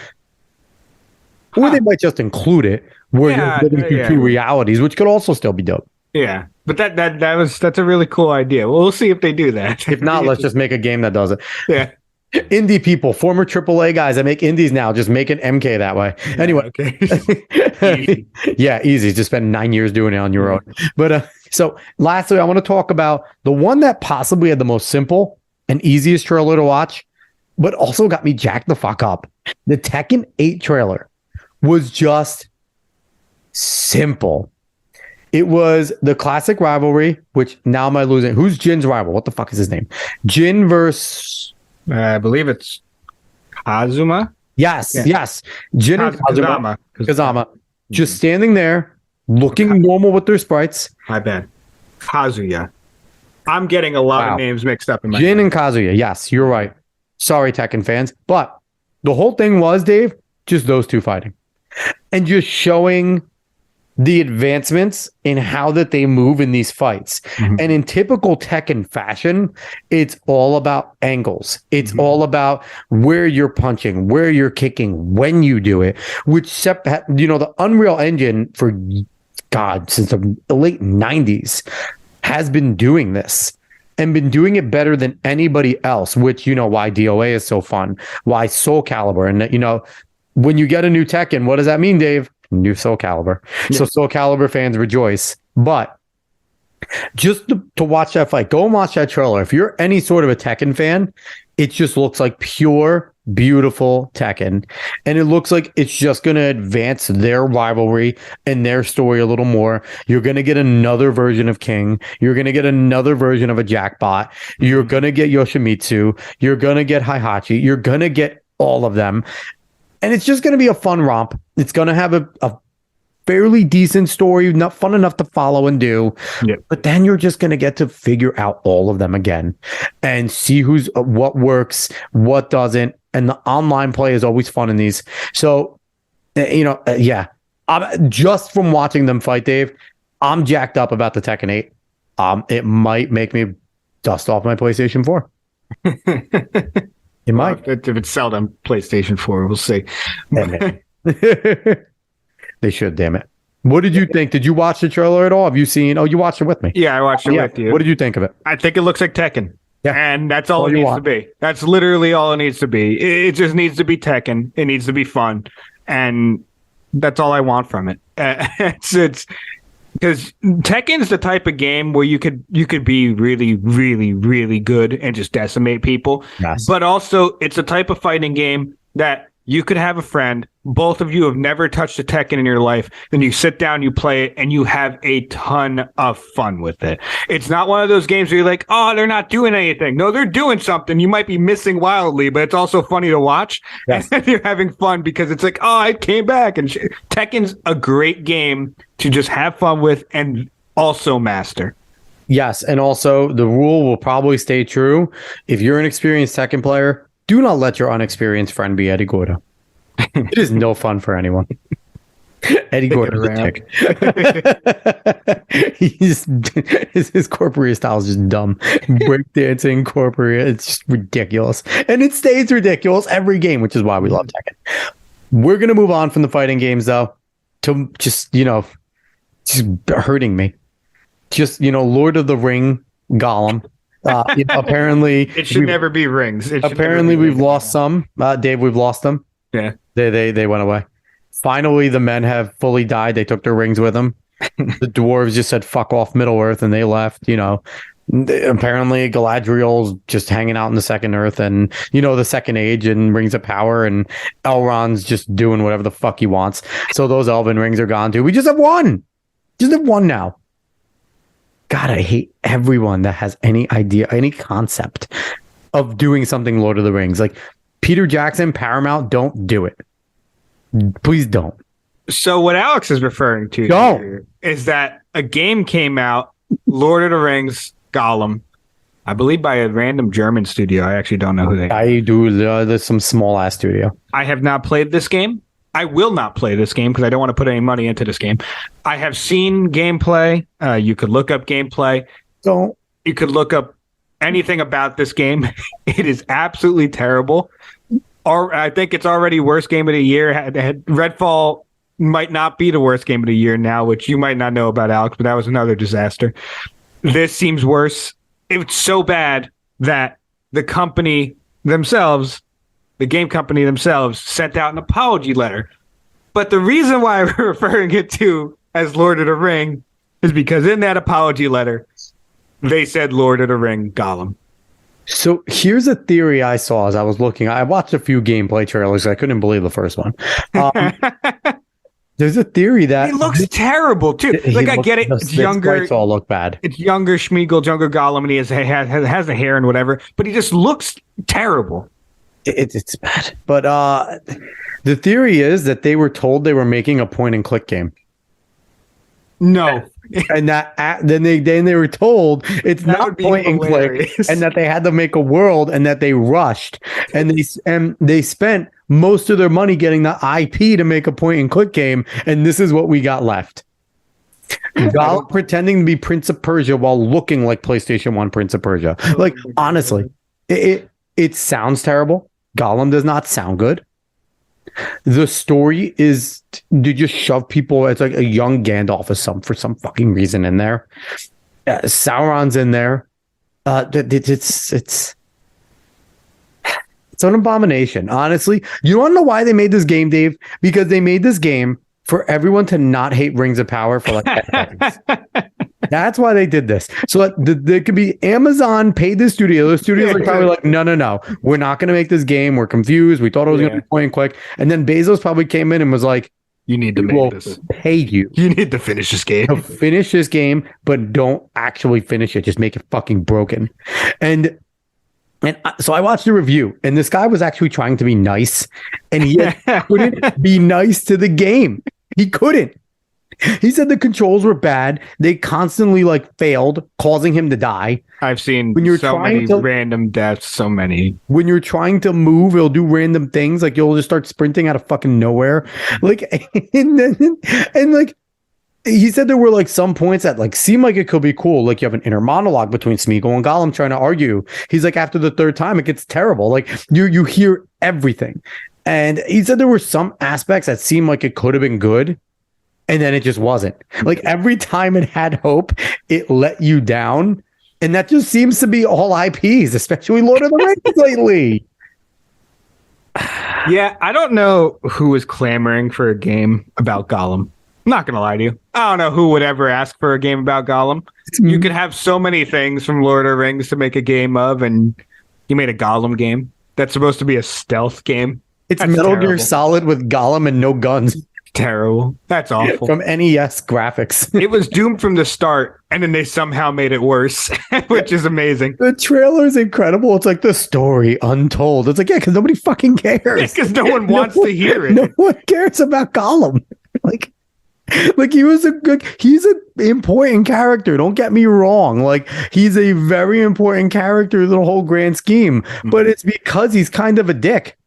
or they might just include it where you're living through two realities, which could also still be dope. Yeah, but that's a really cool idea. We'll see if they do that. If not, let's just make a game that does it. Yeah. Indie people, former AAA guys that make indies now, just make an MK that way. Anyway, easy. Easy. Just spend 9 years doing it on your own. But so lastly, I want to talk about the one that possibly had the most simple and easiest trailer to watch, but also got me jacked the fuck up. The Tekken 8 trailer was just simple. It was the classic rivalry, which now am I losing? Who's Jin's rival? What the fuck is his name? Jin versus... I believe it's Kazuma. Yes. Jin and Kazama. Just standing there, looking normal with their sprites. My bad. Kazuya. I'm getting a lot of names mixed up in my Jin and Kazuya. Yes, you're right. Sorry, Tekken fans. But the whole thing was, Dave, just those two fighting. And just showing the advancements in how that they move in these fights. Mm-hmm. And in typical Tekken fashion, it's all about angles. It's all about where you're punching, where you're kicking, when you do it, which, the Unreal Engine since the late 90s has been doing this. and been doing it better than anybody else, which, why DOA is so fun, why Soul Calibur. And, when you get a new Tekken, what does that mean, Dave? New Soul Calibur. Yeah. So Soul Calibur fans rejoice. But just to watch that fight, go and watch that trailer. If you're any sort of a Tekken fan, it just looks like pure, beautiful Tekken. And it looks like it's just going to advance their rivalry and their story a little more. You're going to get another version of King. You're going to get another version of a Jackbot. You're going to get Yoshimitsu. You're going to get Heihachi. You're going to get all of them. And it's just going to be a fun romp. It's going to have a fairly decent story, not fun enough to follow and do. Yep. But then you're just going to get to figure out all of them again and see what works, what doesn't. And the online play is always fun in these. So, yeah, just from watching them fight, Dave, I'm jacked up about the Tekken 8. It might make me dust off my PlayStation 4. It might. If it's seldom PlayStation 4, we'll see. They should, damn it. What did you think? Did you watch the trailer at all? Have you seen? Oh, you watched it with me. Yeah, I watched it with you. What did you think of it? I think it looks like Tekken. Yeah. And that's all it needs to be. That's literally all it needs to be. It just needs to be Tekken. It needs to be fun. And that's all I want from it. It's because Tekken's the type of game where you could be really, really, really good and just decimate people. Yes. But also, it's a type of fighting game that you could have a friend, both of you have never touched a Tekken in your life, then you sit down, you play it, and you have a ton of fun with it. It's not one of those games where you're like, oh, they're not doing anything. No, they're doing something. You might be missing wildly, but it's also funny to watch. Yes. And you're having fun because it's like, oh, I came back. And Tekken's a great game to just have fun with and also master. Yes, and also the rule will probably stay true. If you're an experienced Tekken player, do not let your unexperienced friend be Eddie Gordo. It is no fun for anyone. Eddie Gordo is a tick. His corporeal style is just dumb. Breakdancing, corporeal, it's just ridiculous. And it stays ridiculous every game, which is why we love Tekken. We're going to move on from the fighting games, though, to just hurting me. Just, Lord of the Ring, Gollum. Apparently it should never be rings. Apparently we've lost some. Dave, we've lost them. Yeah. They went away. Finally, the men have fully died. They took their rings with them. The dwarves just said fuck off Middle Earth and they left. Apparently Galadriel's just hanging out in the Second Earth and the Second Age and Rings of Power, and Elrond's just doing whatever the fuck he wants. So those elven rings are gone too. We just have one. Just have one now. God, I hate everyone that has any idea, any concept of doing something Lord of the Rings. Like Peter Jackson, Paramount, don't do it. Please don't. So what Alex is referring to is that a game came out, Lord of the Rings, Gollum, I believe by a random German studio. I actually don't know who they are. I do. There's some small ass studio. I have not played this game. I will not play this game because I don't want to put any money into this game. I have seen gameplay. You could look up gameplay. You could look up anything about this game. It is absolutely terrible. Or I think it's already worst game of the year. Redfall might not be the worst game of the year now, which you might not know about, Alex, but that was another disaster. This seems worse. It's so bad that the company themselves, the game company themselves, sent out an apology letter. But the reason why we're referring it to as Lord of the Ring is because in that apology letter, they said Lord of the Ring Gollum. So here's a theory I saw as I was looking. I watched a few gameplay trailers. I couldn't believe the first one. There's a theory that he looks terrible too. I get it. It's younger. Sprites all look bad. It's younger Schmeagol, younger Gollum, and he has the hair and whatever. But he just looks terrible. It's bad. But the theory is that they were told they were making a point and click game. No. And that then they were told it's that not point and click, and that they had to make a world, and that they rushed, and they spent most of their money getting the IP to make a point and click game, and this is what we got left. Gollum pretending to be Prince of Persia while looking like PlayStation 1 Prince of Persia. Like honestly, it sounds terrible. Gollum does not sound good. The story is to just shove people. It's like a young Gandalf for some fucking reason in there. Sauron's in there. It's an abomination, honestly. You want to know why they made this game, Dave? Because they made this game for everyone to not hate Rings of Power for like 10 seconds. That's why they did this. So there could be Amazon paid the studio. The studios are probably like, no. We're not going to make this game. We're confused. We thought it was going to be point and click. And then Bezos probably came in and was like, you need to make this. Pay you. You need to finish this game. To finish this game, but don't actually finish it. Just make it fucking broken. And so I watched the review, and this guy was actually trying to be nice, and he couldn't be nice to the game. He couldn't. He said the controls were bad. They constantly failed, causing him to die. I've seen so many random deaths, so many. When you're trying to move, it'll do random things. Like you'll just start sprinting out of fucking nowhere. He said there were some points that seem like it could be cool. Like you have an inner monologue between Smeagol and Gollum trying to argue. He's like, after the third time, it gets terrible. Like you hear everything. And he said there were some aspects that seemed like it could have been good. And then it just wasn't. Like every time it had hope, it let you down. And that just seems to be all IPs, especially Lord of the Rings lately. Yeah, I don't know who is clamoring for a game about Gollum. I'm not going to lie to you. I don't know who would ever ask for a game about Gollum. You could have so many things from Lord of the Rings to make a game of, and you made a Gollum game that's supposed to be a stealth game. It's Metal Gear Solid with Gollum and no guns. Terrible. That's awful. From NES graphics. It was doomed from the start, and then they somehow made it worse, which is amazing. The trailer is incredible. It's like the story untold. It's like, yeah, because nobody fucking cares. Because no one wants to hear it. No one cares about Gollum. He's an important character. Don't get me wrong. He's a very important character in the whole grand scheme, but it's because he's kind of a dick.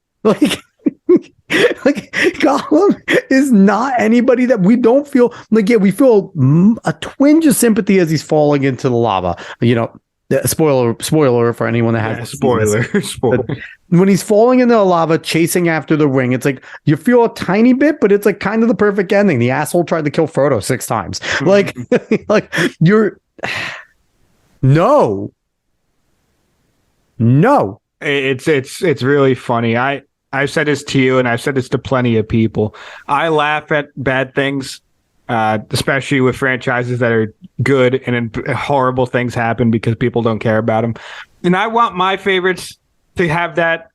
Gollum is not anybody that we don't feel we feel a twinge of sympathy as he's falling into the lava. Spoiler for anyone that has spoiler. When he's falling into the lava, chasing after the ring, it's like you feel a tiny bit, but it's kind of the perfect ending. The asshole tried to kill Frodo 6 times. You're no. It's really funny. I've said this to you, and I've said this to plenty of people. I laugh at bad things, especially with franchises that are good, and then horrible things happen because people don't care about them. And I want my favorites to have that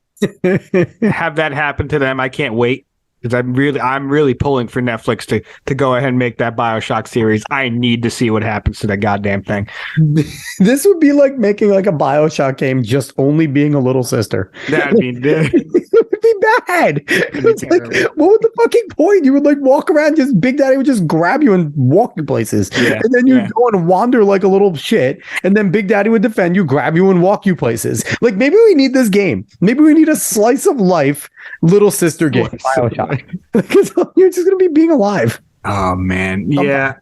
happen to them. I can't wait because I'm really pulling for Netflix to go ahead and make that BioShock series. I need to see what happens to that goddamn thing. This would be like making a BioShock game just only being a little sister. That'd be it would be bad. It's what would the fucking point? You would walk around, just Big Daddy would just grab you and walk you places. Yeah, and then you'd go and wander like a little shit. And then Big Daddy would defend you, grab you, and walk you places. Maybe we need this game. Maybe we need a slice of life little sister game. BioShock. Because you're just going to be being alive. Oh, man. Yeah.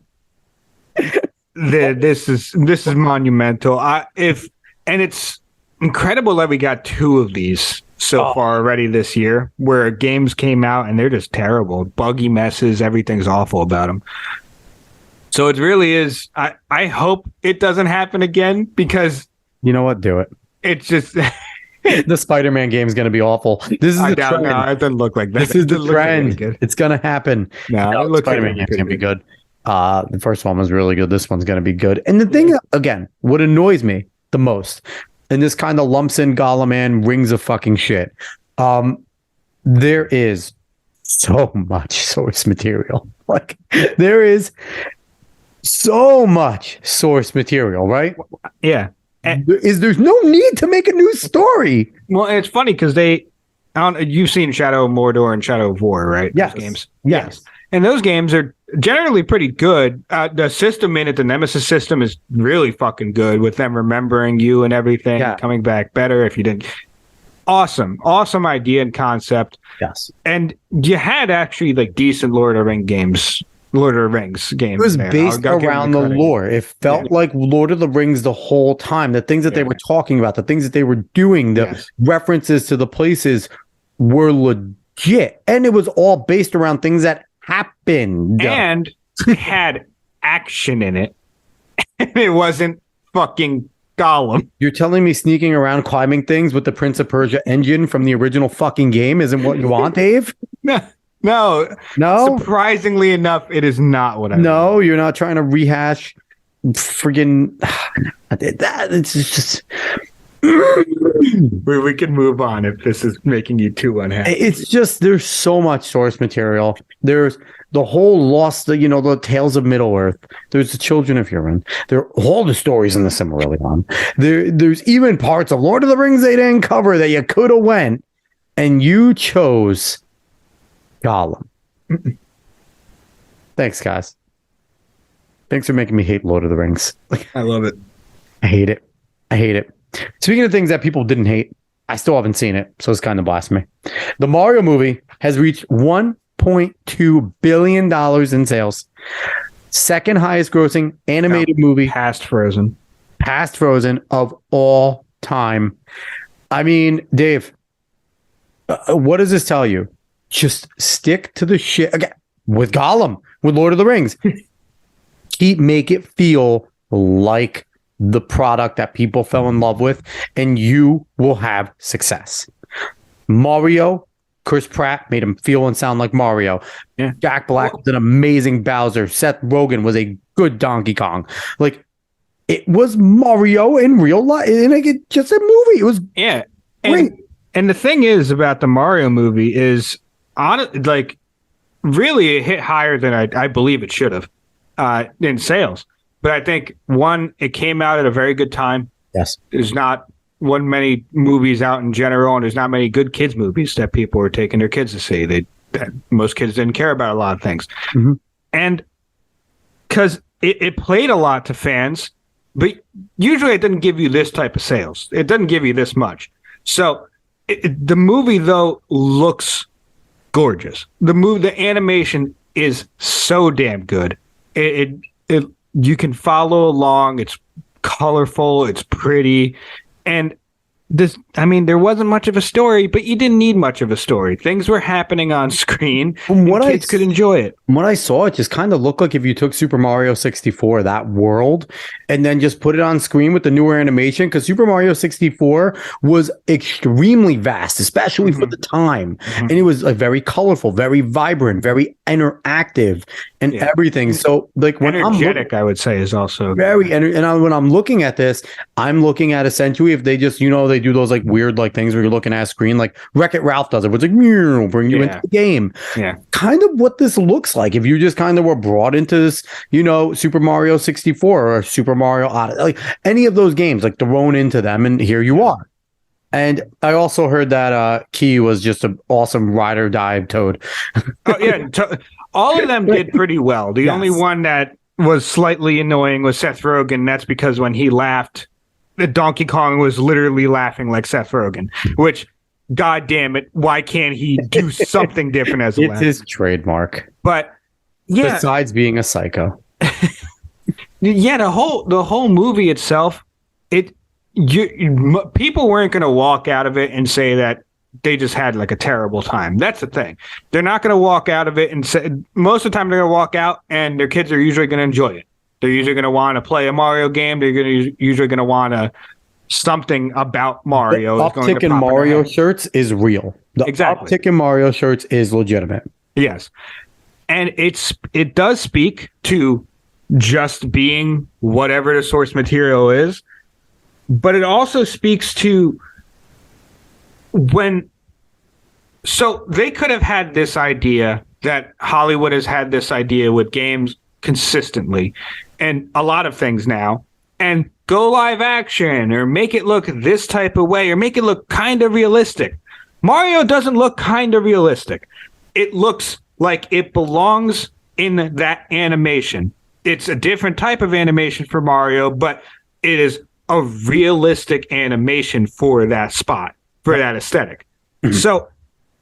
This is monumental. It's incredible that we got 2 of these so far already this year, where games came out and they're just terrible, buggy messes. Everything's awful about them. So it really is. I hope it doesn't happen again, because you know what? Do it. It's just the Spider-Man game is going to be awful. This is the trend. No, it doesn't look like that. This is the trend. It's going to happen. No, the Spider-Man game is going to be good. The first one was really good. This one's going to be good. And the thing, again, what annoys me the most, and this kind of lumps in Gollum and Rings of fucking shit. There is so much source material. There is so much source material, right? Yeah. There's no need to make a new story. Well, it's funny because you've seen Shadow of Mordor and Shadow of War, right? Yes. Those games. Yes. And those games are generally pretty good. The system in it, the Nemesis system, is really fucking good, with them remembering you and everything, coming back better if you didn't. Awesome idea and concept. Yes. And you had actually decent Lord of the Rings games. It was based around the lore. It felt like Lord of the Rings the whole time. The things that they were talking about, the things that they were doing, the references to the places were legit. And it was all based around things that happened. And it had action in it. It wasn't fucking Gollum. You're telling me sneaking around climbing things with the Prince of Persia engine from the original fucking game isn't what you want, Dave? No. No? Surprisingly enough, it is not what I No, want. you're not trying to rehash friggin' that. It's just. We can move on if this is making you too unhappy. It's just there's so much source material. There's the whole lost, the Tales of Middle Earth. There's the Children of Huron. There are all the stories in the Silmarillion. There's even parts of Lord of the Rings they didn't cover that you could have went, and you chose Gollum. Thanks, guys. Thanks for making me hate Lord of the Rings. I love it. I hate it. I hate it. Speaking of things that people didn't hate, I still haven't seen it, so it's kind of blasphemy. The Mario movie has reached $1.2 billion in sales. Second highest grossing animated movie Past Frozen of all time. I mean, Dave, what does this tell you? Just stick to the shit again with Gollum, with Lord of the Rings. Make it feel like the product that people fell in love with, and you will have success. Mario, Chris Pratt made him feel and sound like Mario. Yeah. Jack Black was an amazing Bowser. Seth Rogen was a good Donkey Kong. Like, it was Mario in real life, and like just a movie. It was great. And the thing is about the Mario movie is really it hit higher than I believe it should have in sales. But I think, one, it came out at a very good time. Yes. There's not many movies out in general, and there's not many good kids movies that people are taking their kids to see. Most kids didn't care about a lot of things. Mm-hmm. And because it played a lot to fans, but usually it doesn't give you this type of sales. It doesn't give you this much. So the movie, though, looks gorgeous. The animation is so damn good. You can follow along. It's colorful. It's pretty. And there wasn't much of a story, but you didn't need much of a story. Things were happening on screen. Kids could enjoy it. When I saw it, just kind of looked like if you took Super Mario 64, that world, and then just put it on screen with the newer animation, because Super Mario 64 was extremely vast, especially for the time. Mm-hmm. And it was very colorful, very vibrant, very interactive, and everything. So, like, when energetic, I would say, is also very. And when I'm looking at this, I'm looking at essentially if they just, they do those like weird like things where you're looking at a screen, like Wreck-It Ralph does it, where it's like bring you into the game. Yeah, kind of what this looks like if you just kind of were brought into this, Super Mario 64 or Super Mario Odyssey, like any of those games, like thrown into them, and here you are. And I also heard that Key was just an awesome ride or die Toad. Oh yeah, all of them did pretty well. The only one that was slightly annoying was Seth Rogen. That's because when he laughed, the Donkey Kong was literally laughing like Seth Rogen, which, God damn it, why can't he do something different as a laugh? It's his trademark. But yeah, besides being a psycho. Yeah, the whole movie itself, people weren't going to walk out of it and say that they just had like a terrible time. That's the thing. They're not going to walk out of it and say, most of the time they're going to walk out and their kids are usually going to enjoy it. They're usually going to want to play a Mario game. They're usually going to want to something about Mario. The uptick in Mario shirts is real. The uptick in Mario shirts is legitimate. Yes. And it does speak to just being whatever the source material is, but it also speaks to so they could have had this idea that Hollywood has had this idea with games consistently and a lot of things now, and go live action or make it look this type of way or make it look kind of realistic. Mario doesn't look kind of realistic. It looks like it belongs in that animation. It's a different type of animation for Mario, but it is a realistic animation for that spot, for that aesthetic. Mm-hmm. So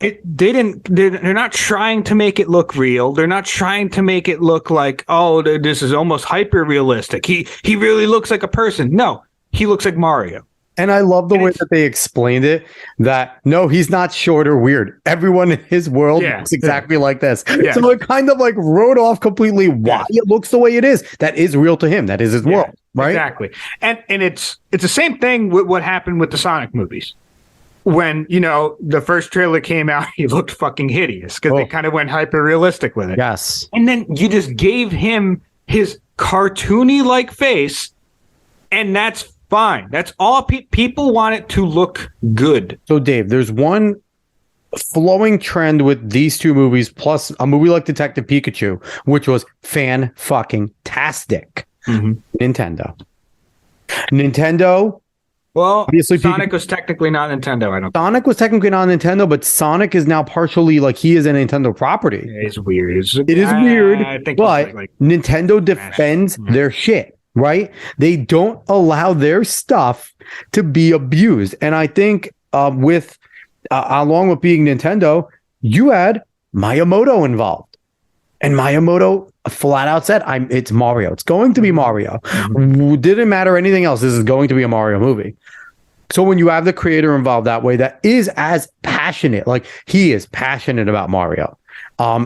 they're not trying to make it look real. They're not trying to make it look like, oh, this is almost hyper realistic. He really looks like a person. No, he looks like Mario. And I love the way that they explained it, that no, he's not short or weird. Everyone in his world looks exactly like this. Yeah. So it kind of like wrote off completely why it looks the way it is. That is real to him. That is his world. right? Exactly. And it's the same thing with what happened with the Sonic movies. When, the first trailer came out, he looked fucking hideous because they kind of went hyper realistic with it. Yes. And then you just gave him his cartoony like face, and that's fine. That's all people want it to look good. So, Dave, there's one flowing trend with these two movies, plus a movie like Detective Pikachu, which was fan-fucking-tastic. Nintendo. Well, obviously, Sonic was technically not Nintendo. I don't. Sonic was technically not Nintendo, but Sonic is now partially he is a Nintendo property. It's weird. It is weird, I think but Nintendo defends their shit, right? They don't allow their stuff to be abused, and I think with along with being Nintendo, you had Miyamoto involved, and Miyamoto flat out said, it's Mario. It's going to be Mario. Didn't matter anything else. This is going to be a Mario movie. So when you have the creator involved that way, that is as passionate, he is passionate about Mario.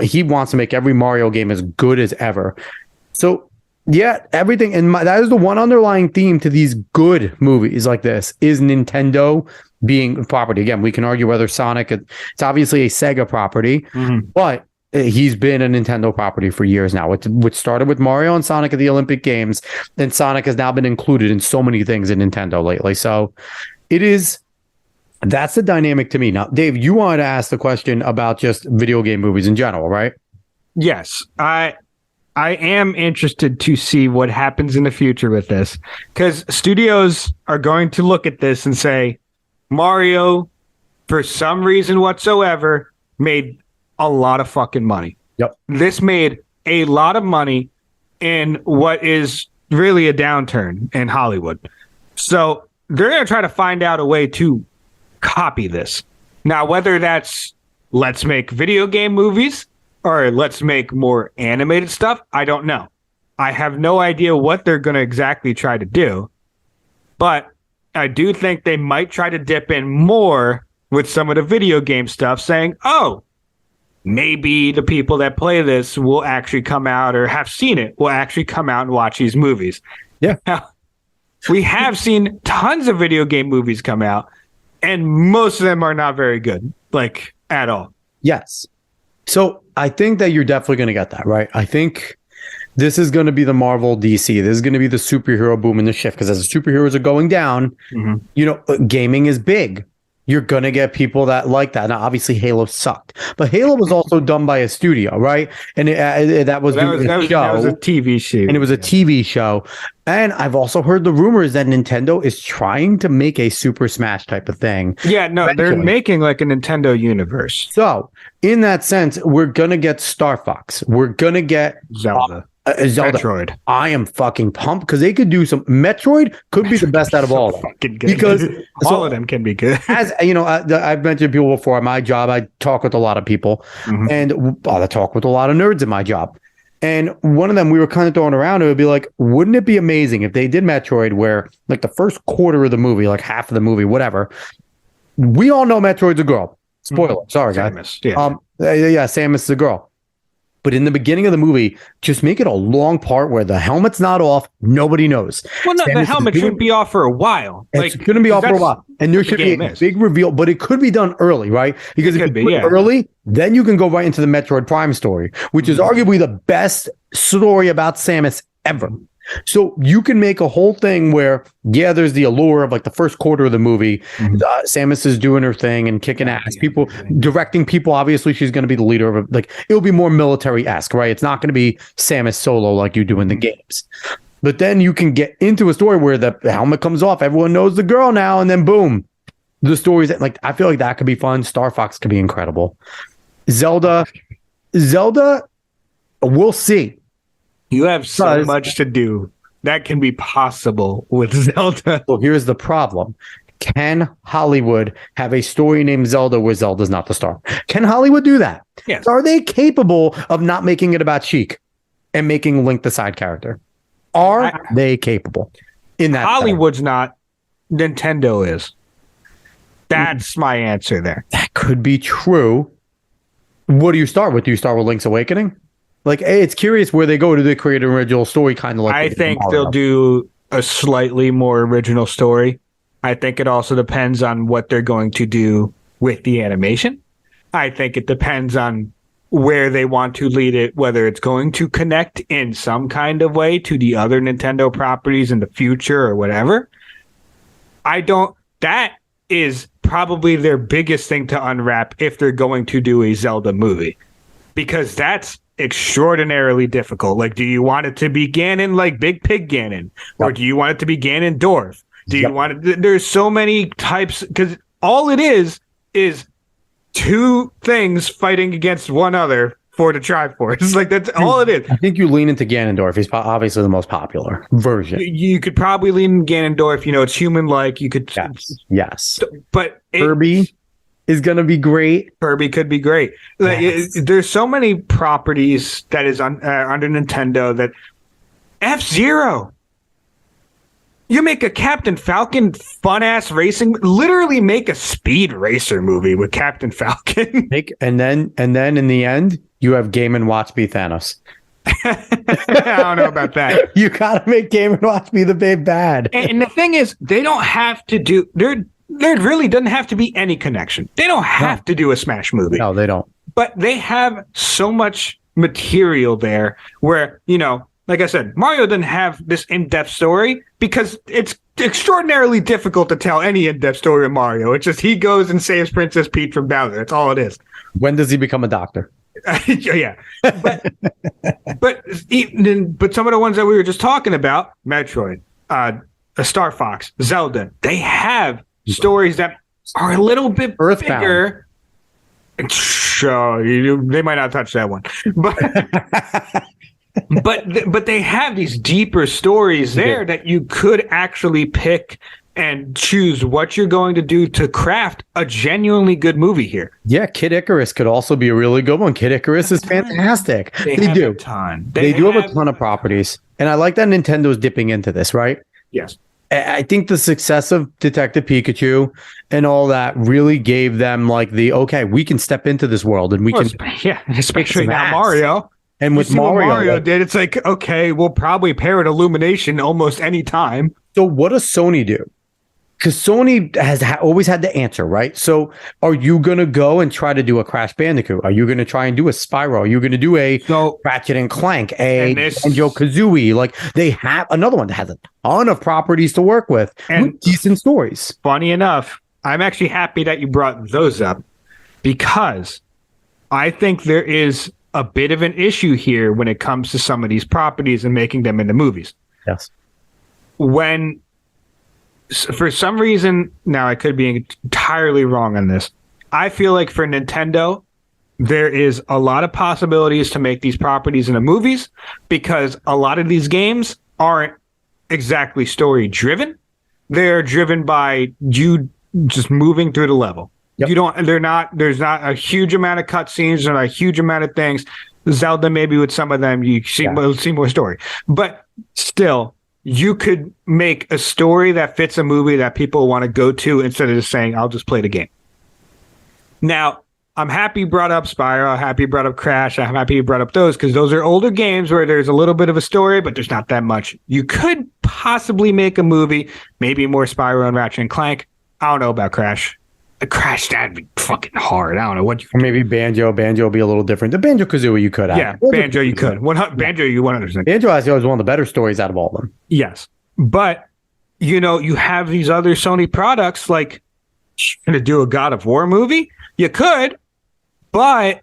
He wants to make every Mario game as good as ever. So yeah, everything. And that is the one underlying theme to these good movies like this is Nintendo being property. Again, we can argue whether Sonic, it's obviously a Sega property, but he's been a Nintendo property for years now, which started with Mario and Sonic at the Olympic Games. And Sonic has now been included in so many things in Nintendo lately. So that's the dynamic to me. Now, Dave, you wanted to ask the question about just video game movies in general, right? Yes. I am interested to see what happens in the future with this, because studios are going to look at this and say, Mario, for some reason whatsoever, made a lot of fucking money. Yep. This made a lot of money in what is really a downturn in Hollywood. So they're going to try to find out a way to copy this. Now, whether that's let's make video game movies or let's make more animated stuff, I don't know. I have no idea what they're going to exactly try to do. But I do think they might try to dip in more with some of the video game stuff, saying, oh, maybe the people that play this will actually come out or have seen it will actually come out and watch these movies. Yeah. Now, we have seen tons of video game movies come out, and most of them are not very good, at all. Yes. So I think that you're definitely going to get that, right? I think this is going to be the Marvel DC. This is going to be the superhero boom in the shift, because as the superheroes are going down, gaming is big. You're going to get people that like that. Now, obviously, Halo sucked, but Halo was also done by a studio, right? And that was a TV show. And it was a TV show. And I've also heard the rumors that Nintendo is trying to make a Super Smash type of thing. Yeah, no, they're making a Nintendo universe. So, in that sense, we're going to get Star Fox. We're going to get Zelda. Zelda. Metroid. I am fucking pumped because they could do some. Metroid could be the best out of all of them. Because all of them can be good. As you know, I've mentioned people before. My job, I talk with a lot of people, and I talk with a lot of nerds in my job. And one of them, we were kind of throwing around. It would be like, wouldn't it be amazing if they did Metroid, where the first quarter of the movie, half of the movie, whatever. We all know Metroid's a girl. Spoiler. Sorry, guys. Samus, yeah, Samus is a girl. But in the beginning of the movie, just make it a long part where the helmet's not off. Nobody knows. Well, no, the helmet should be off for a while. It's going to be off for a while. And there should be a big reveal, but it could be done early, right? Because if you do it early, then you can go right into the Metroid Prime story, which is arguably the best story about Samus ever. So you can make a whole thing where, there's the allure of the first quarter of the movie. Samus is doing her thing and kicking ass. People directing people. Obviously, she's going to be the leader of it'll be more military-esque, right? It's not going to be Samus solo like you do in the games. But then you can get into a story where the helmet comes off. Everyone knows the girl now, and then boom, the story's I feel like that could be fun. Star Fox could be incredible. Zelda, we'll see. You have so much to do that can be possible with Zelda. Well, here's the problem. Can Hollywood have a story named Zelda where Zelda's not the star? Can Hollywood do that? Yes. Are they capable of not making it about Sheik and making Link the side character? Are they capable in that? Hollywood's not. Nintendo is. That's my answer there. That could be true. What do you start with? Do you start with Link's Awakening? It's curious where they go. Do they create an original story kind of like? I think they'll do a slightly more original story. I think it also depends on what they're going to do with the animation. I think it depends on where they want to lead it, whether it's going to connect in some kind of way to the other Nintendo properties in the future or whatever. That is probably their biggest thing to unwrap if they're going to do a Zelda movie, because that's extraordinarily difficult. Like, do you want it to be Ganon, like Big Pig Ganon, or do you want it to be Ganondorf? Do you want it? There's so many types, because all it is two things fighting against one other for the Triforce. Like, that's all it is. I think you lean into Ganondorf. He's obviously the most popular version. You could probably lean in Ganondorf. It's human-like. You could. Yes. But Kirby is going to be great. Kirby could be great. Yes. There's so many properties that is under Nintendo that F-Zero. You make a Captain Falcon fun-ass racing, literally make a speed racer movie with Captain Falcon. And then in the end, you have Game & Watch be Thanos. I don't know about that. You gotta make Game & Watch be the big bad. And the thing is, they don't have to do there really doesn't have to be any connection. They don't have to do a Smash movie. No, they don't. But they have so much material there where, like I said, Mario doesn't have this in-depth story because it's extraordinarily difficult to tell any in-depth story of Mario. It's just he goes and saves Princess Peach from Bowser. That's all it is. When does he become a doctor? Yeah. But some of the ones that we were just talking about, Metroid, Star Fox, Zelda, they have stories that are a little bit bigger. Sure, they might not touch that one. But they have these deeper stories there that you could actually pick and choose what you're going to do to craft a genuinely good movie here. Yeah, Kid Icarus could also be a really good one. Kid Icarus is fantastic. They do a ton. They do have a ton of properties. And I like that Nintendo's dipping into this, right? Yes. I think the success of Detective Pikachu and all that really gave them like we can step into this world and we can. Yeah, especially now Mario. And with Mario did, it's like, okay, we'll probably pair with Illumination almost any time. So what does Sony do? Because Sony has always had the answer, right? So are you going to go and try to do a Crash Bandicoot? Are you going to try and do a Spyro? Are you going to do a Ratchet and Clank, a Banjo-Kazooie? Like, they have another one that has a ton of properties to work with decent stories. Funny enough, I'm actually happy that you brought those up because I think there is a bit of an issue here when it comes to some of these properties and making them into movies. Yes. When, for some reason, now I could be entirely wrong on this, I feel like for Nintendo, there is a lot of possibilities to make these properties into movies because a lot of these games aren't exactly story driven. They're driven by you just moving through the level. Yep. There's not a huge amount of cutscenes and a huge amount of things. Zelda, maybe with some of them, you see more story. But still, you could make a story that fits a movie that people want to go to instead of just saying, I'll just play the game. Now, I'm happy you brought up Spyro. I'm happy you brought up Crash. I'm happy you brought up those because those are older games where there's a little bit of a story, but there's not that much. You could possibly make a movie, maybe more Spyro and Ratchet and Clank. I don't know about Crash. Crash, that'd be fucking hard. I don't know what you. Or maybe Banjo. Banjo will be a little different. The Banjo-Kazooie you could have. Yeah, Banjo you could. Banjo you 100%. Banjo actually was one of the better stories out of all of them. Yes, but you have these other Sony products like to do a God of War movie. You could, but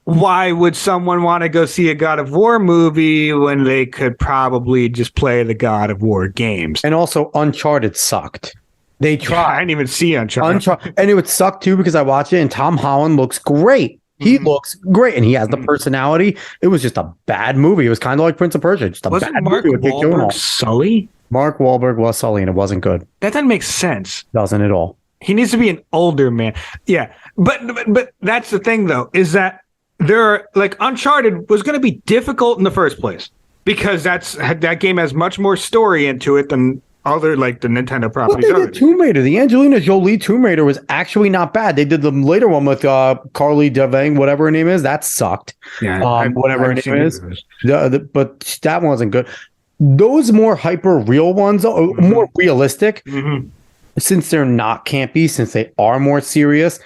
why would someone want to go see a God of War movie when they could probably just play the God of War games? And also, Uncharted sucked. They tried. I didn't even see Uncharted. And it would suck too because I watched it and Tom Holland looks great. He looks great and he has the personality. It was just a bad movie. It was kind of like Prince of Persia. Just a Wasn't bad Mark movie. Wahlberg Sully? Mark Wahlberg was Sully and it wasn't good. That doesn't make sense. Doesn't at all. He needs to be an older man. Yeah. But that's the thing though, is that Uncharted was going to be difficult in the first place because that game has much more story into it than other like the Nintendo properties. Well, they did Tomb Raider. The Angelina Jolie Tomb Raider was actually not bad. They did the later one with Carly Devang, whatever her name is. That sucked. Yeah, whatever her name is. But that wasn't good. those more hyper real ones are more realistic, since they're not campy, since they are more serious,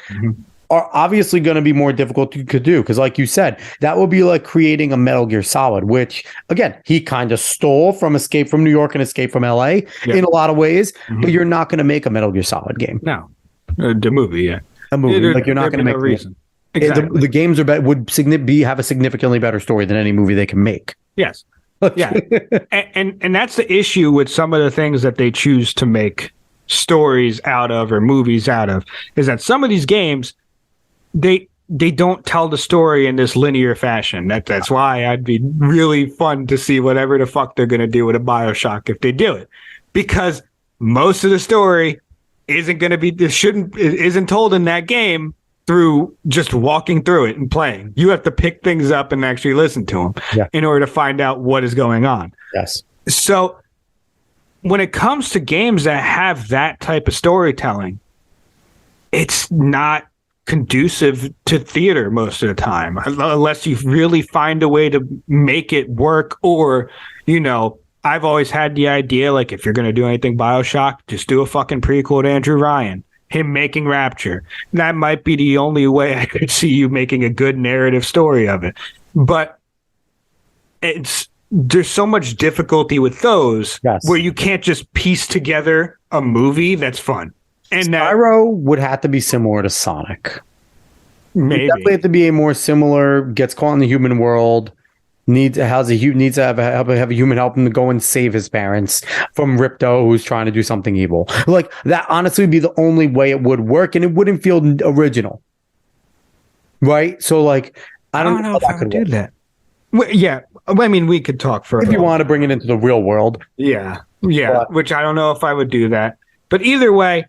are obviously going to be more difficult to do. Because like you said, that would be like creating a Metal Gear Solid, which again, he kind of stole from Escape from New York and Escape from LA in a lot of ways, but you're not going to make a Metal Gear Solid game. No, the movie, a movie. Like you're not going to make no reason. Exactly. The games are would have a significantly better story than any movie they can make. Yes. Yeah. and that's the issue with some of the things that they choose to make stories out of or movies out of, is that some of these games, they don't tell the story in this linear fashion. That's why I'd be really fun to see whatever the fuck they're going to do with a BioShock if they do it, because most of the story isn't told in that game through just walking through it and playing. You have to pick things up and actually listen to them in order to find out what is going on. Yes. So when it comes to games that have that type of storytelling, it's not conducive to theater most of the time, unless you really find a way to make it work. Or, I've always had the idea, like, if you're going to do anything BioShock, just do a fucking prequel to Andrew Ryan, him making Rapture. That might be the only way I could see you making a good narrative story of it. But there's so much difficulty with those where you can't just piece together a movie that's fun. And Spyro would have to be similar to Sonic. Maybe. It definitely have to be a more similar, gets caught in the human world, needs to have a human help him to go and save his parents from Ripto, who's trying to do something evil. Like, that honestly would be the only way it would work, and it wouldn't feel original. Right? So, like, I don't know if I could do that. Well, yeah. I mean, we could talk further. If you want to bring it into the real world. Yeah. Which I don't know if I would do that. But either way,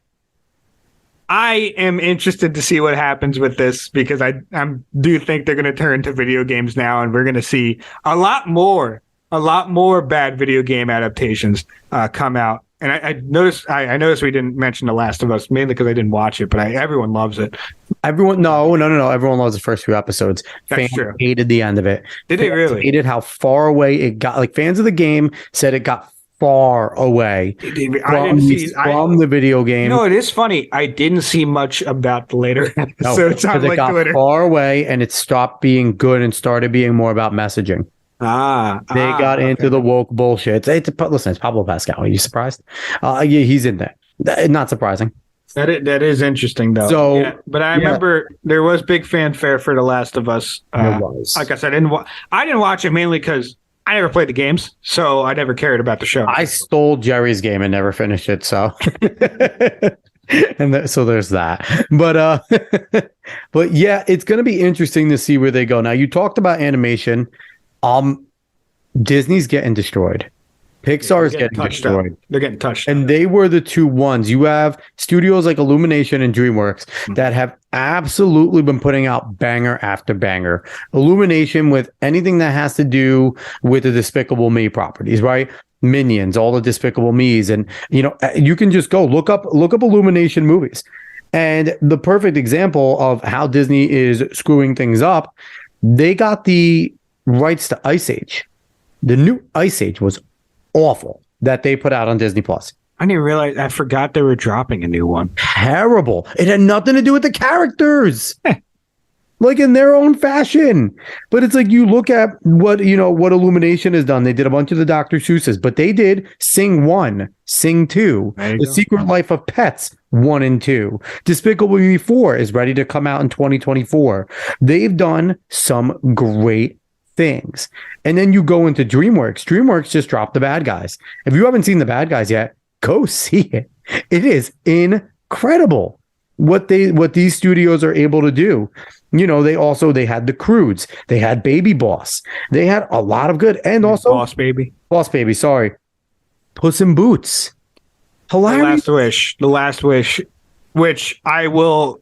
I am interested to see what happens with this, because I do think they're going to turn to video games now, and we're going to see a lot more bad video game adaptations come out. And I noticed we didn't mention The Last of Us, mainly because I didn't watch it, but everyone loves it. No. Everyone loves the first few episodes. That's true. Hated the end of it. Did they really? Hated how far away it got. Like, fans of the game said it got far away from the video game. No, it is funny. I didn't see much about the later episodes on it got Twitter. Far away, and it stopped being good and started being more about messaging. They got into the woke bullshit. Listen, it's Pablo Pascal. Are you surprised? Yeah, he's in there. Not surprising. That is interesting, though. So, but I remember there was big fanfare for The Last of Us. There was. Like I said, I didn't watch it mainly because I never played the games, so I never cared about the show. I stole Jerry's game and never finished it, so so there's that. But yeah, it's going to be interesting to see where they go. Now, you talked about animation. Disney's getting destroyed. Pixar is getting destroyed. They're getting touched. And they were the two ones. You have studios like Illumination and DreamWorks that have absolutely been putting out banger after banger. Illumination with anything that has to do with the Despicable Me properties, right? Minions, all the Despicable Me's. And, you can just go look up Illumination movies. And the perfect example of how Disney is screwing things up, they got the rights to Ice Age. The new Ice Age was awful that they put out on Disney Plus. I didn't realize. I forgot they were dropping a new one. Terrible. It had nothing to do with the characters. Like, in their own fashion. But it's like, you look at what Illumination has done. They did a bunch of the Dr. Seuss's, but they did Sing 1, Sing 2, The Secret Life of Pets 1 and 2. Despicable Me 4 is ready to come out in 2024. They've done some great things. And then you go into DreamWorks. DreamWorks just dropped The Bad Guys. If you haven't seen The Bad Guys yet, go see it. It is incredible what these studios are able to do. They had The Croods. They had Baby Boss. They had a lot of good, and also Boss Baby. Sorry, Puss in Boots. Hilarious. The Last Wish, which I will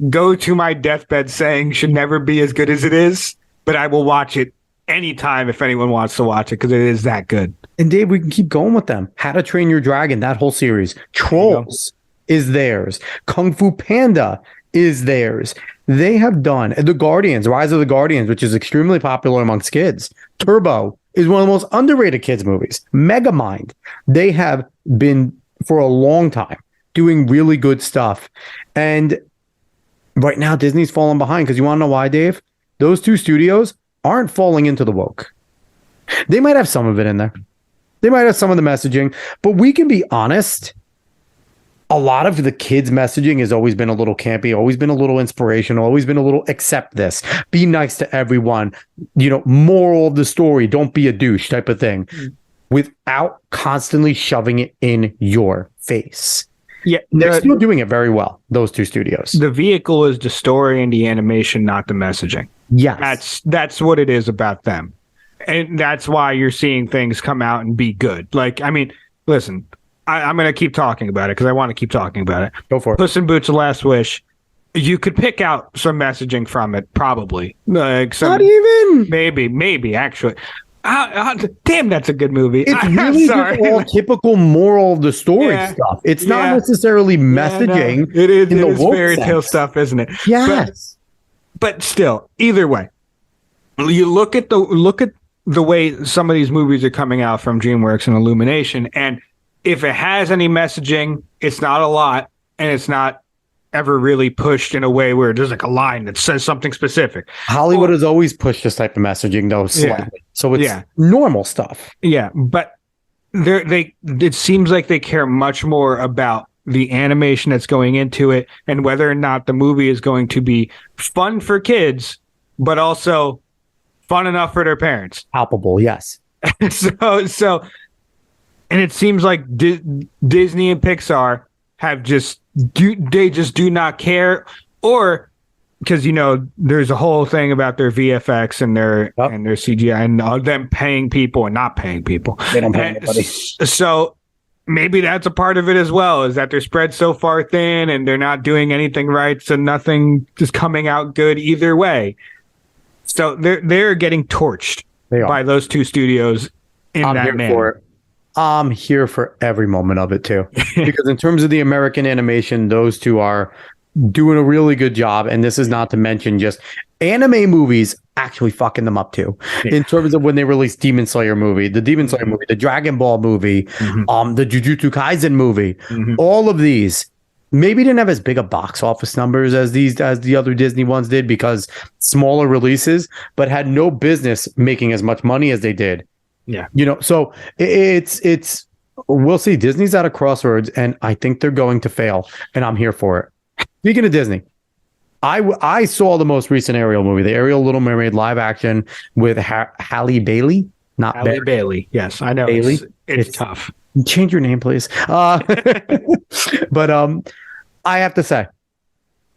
go to my deathbed saying should never be as good as it is, but I will watch it anytime if anyone wants to watch it, because it is that good. And Dave, we can keep going with them. How to Train Your Dragon, that whole series. Trolls is theirs. Kung Fu Panda is theirs. They have done The Guardians, Rise of the Guardians, which is extremely popular amongst kids. Turbo is one of the most underrated kids movies. Megamind. They have been for a long time doing really good stuff. And right now Disney's falling behind because you want to know why, Dave? Those two studios aren't falling into the woke. They might have some of it in there. They might have some of the messaging, but we can be honest. A lot of the kids' messaging has always been a little campy, always been a little inspirational, always been a little accept this, be nice to everyone, moral of the story, don't be a douche type of thing, without constantly shoving it in your face. Yeah, they're still doing it very well, those two studios. The vehicle is the story and the animation, not the messaging. Yes. That's what it is about them. And that's why you're seeing things come out and be good. Like, I mean, listen, I'm going to keep talking about it because I want to keep talking about it. Go for it. Puss in Boots: The Last Wish. You could pick out some messaging from it, probably. Like Not even. Maybe, actually. Damn, that's a good movie. It's really just all typical moral of the story stuff. It's not necessarily messaging. No. It is fairy tale stuff, isn't it? Yes. But still, either way, you look at the way some of these movies are coming out from DreamWorks and Illumination, and if it has any messaging, it's not a lot, and it's not ever really pushed in a way where there's like a line that says something specific. Hollywood has always pushed this type of messaging, though, slightly. Yeah. So it's normal stuff. Yeah, but it seems like they care much more about the animation that's going into it and whether or not the movie is going to be fun for kids, but also fun enough for their parents. Palpable, yes. So, and it seems like Disney and Pixar have just do not care, or because there's a whole thing about their VFX and their CGI and them paying people and not paying people. They don't pay anybody. So maybe that's a part of it as well, is that they're spread so far thin and they're not doing anything right, so nothing is coming out good either way. So they're getting torched by those two studios in that manner. I'm here for every moment of it too, because in terms of the American animation, those two are doing a really good job. And this is not to mention just anime movies actually fucking them up too, in terms of when they released the Demon Slayer movie, the Dragon Ball movie, the Jujutsu Kaisen movie, all of these maybe didn't have as big a box office numbers as the other Disney ones did because smaller releases, but had no business making as much money as they did. Yeah. So it's we'll see. Disney's at a crossroads, and I think they're going to fail, and I'm here for it. Speaking of Disney, I saw the most recent Ariel movie, the Ariel Little Mermaid live action with Halle Bailey. Not Halle Bailey. Yes, I know. Bailey. It's tough. Change your name, please. But I have to say,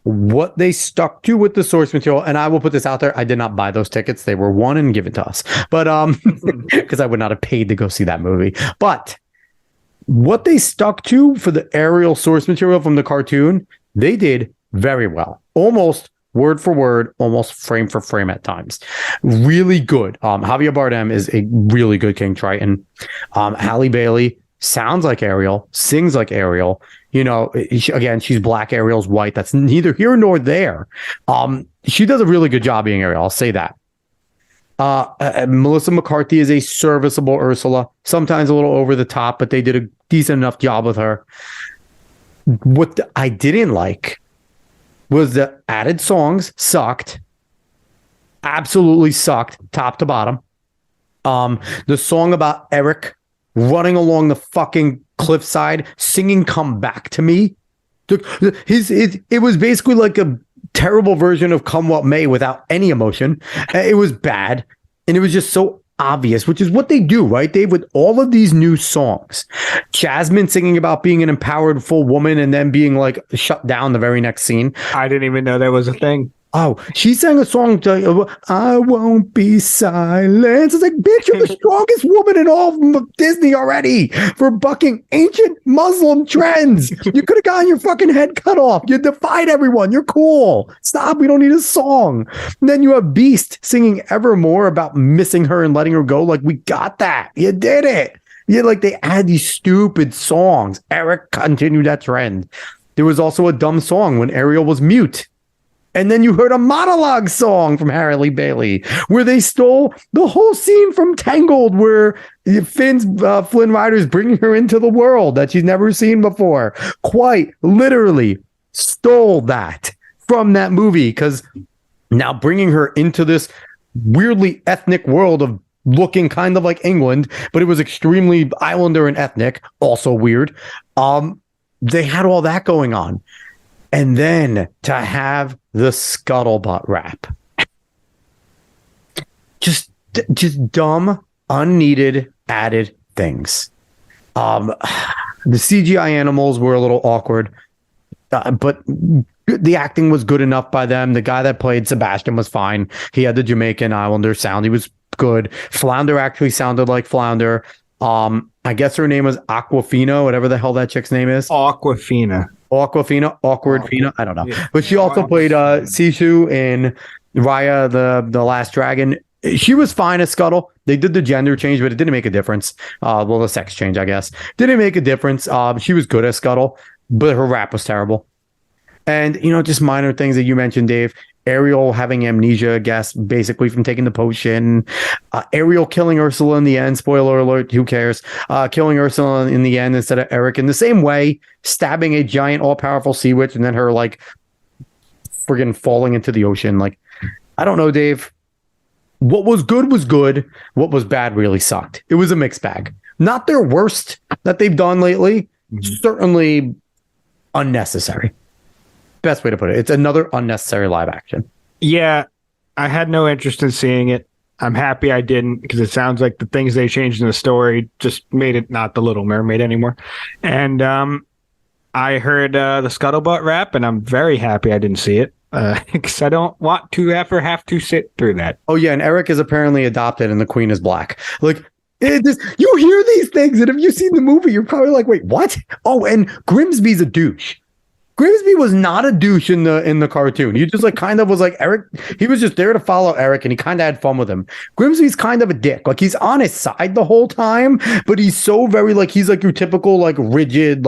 what they stuck to with the source material, and I will put this out there, I did not buy those tickets. They were won and given to us, but because I would not have paid to go see that movie. But what they stuck to for the Ariel source material from the cartoon, they did very well, almost word for word, almost frame for frame at times. Really good. Javier Bardem is a really good King Triton. Halle Bailey sounds like Ariel, sings like Ariel. Again, she's black, Ariel's white. That's neither here nor there. She does a really good job being Ariel. I'll say that. Melissa McCarthy is a serviceable Ursula, sometimes a little over the top, but they did a decent enough job with her. What I didn't like was the added songs sucked. Absolutely sucked, top to bottom. The song about Eric running along the fucking cliffside, singing "Come Back to Me." It was basically like a terrible version of "Come What May" without any emotion. It was bad, and it was just so obvious, which is what they do, right, Dave? With all of these new songs, Jasmine singing about being an empowered full woman and then being like shut down the very next scene. I didn't even know that was a thing. Oh, she sang a song, I won't be silent. It's like, bitch, you're the strongest woman in all of Disney already for bucking ancient Muslim trends. You could have gotten your fucking head cut off. You defied everyone. You're cool. Stop. We don't need a song. And then you have Beast singing Evermore about missing her and letting her go. Like, we got that. You did it. They add these stupid songs. Eric continued that trend. There was also a dumb song when Ariel was mute. And then you heard a monologue song from Harry Lee Bailey, where they stole the whole scene from Tangled, where Flynn Rider's bringing her into the world that she's never seen before. Quite literally stole that from that movie, because now bringing her into this weirdly ethnic world of looking kind of like England, but it was extremely Islander and ethnic, also weird. They had all that going on. And then to have the scuttlebutt rap. Just dumb, unneeded, added things. The CGI animals were a little awkward, but the acting was good enough by them. The guy that played Sebastian was fine. He had the Jamaican Islander sound. He was good. Flounder actually sounded like Flounder. I guess her name was Aquafina, whatever the hell that chick's name is. Awkward Fina. I don't know. Yeah. But she also played Sisu in Raya, the Last Dragon. She was fine as Scuttle. They did the gender change, but it didn't make a difference. Well, the sex change, I guess. Didn't make a difference. She was good as Scuttle, but her rap was terrible. And, just minor things that you mentioned, Dave. Ariel having amnesia, I guess, basically from taking the potion. Ariel killing Ursula in the end. Spoiler alert, who cares? Killing Ursula in the end instead of Eric. In the same way, stabbing a giant all-powerful sea witch and then her, friggin' falling into the ocean. I don't know, Dave. What was good was good. What was bad really sucked. It was a mixed bag. Not their worst that they've done lately. Mm-hmm. Certainly unnecessary. Best way to put it. It's another unnecessary live action. Yeah, I had no interest in seeing it. I'm happy I didn't, because it sounds like the things they changed in the story just made it not the Little Mermaid anymore. And I heard the Scuttlebutt rap, and I'm very happy I didn't see it, because I don't want to ever have to sit through that. Oh, yeah, and Eric is apparently adopted, and the Queen is black. You hear these things, and if you've seen the movie, you're probably like, wait, what? Oh, and Grimsby's a douche. Grimsby was not a douche in the cartoon. He just kind of was like Eric. He was just there to follow Eric, and he kind of had fun with him. Grimsby's kind of a dick. He's on his side the whole time, but he's so very he's your typical rigid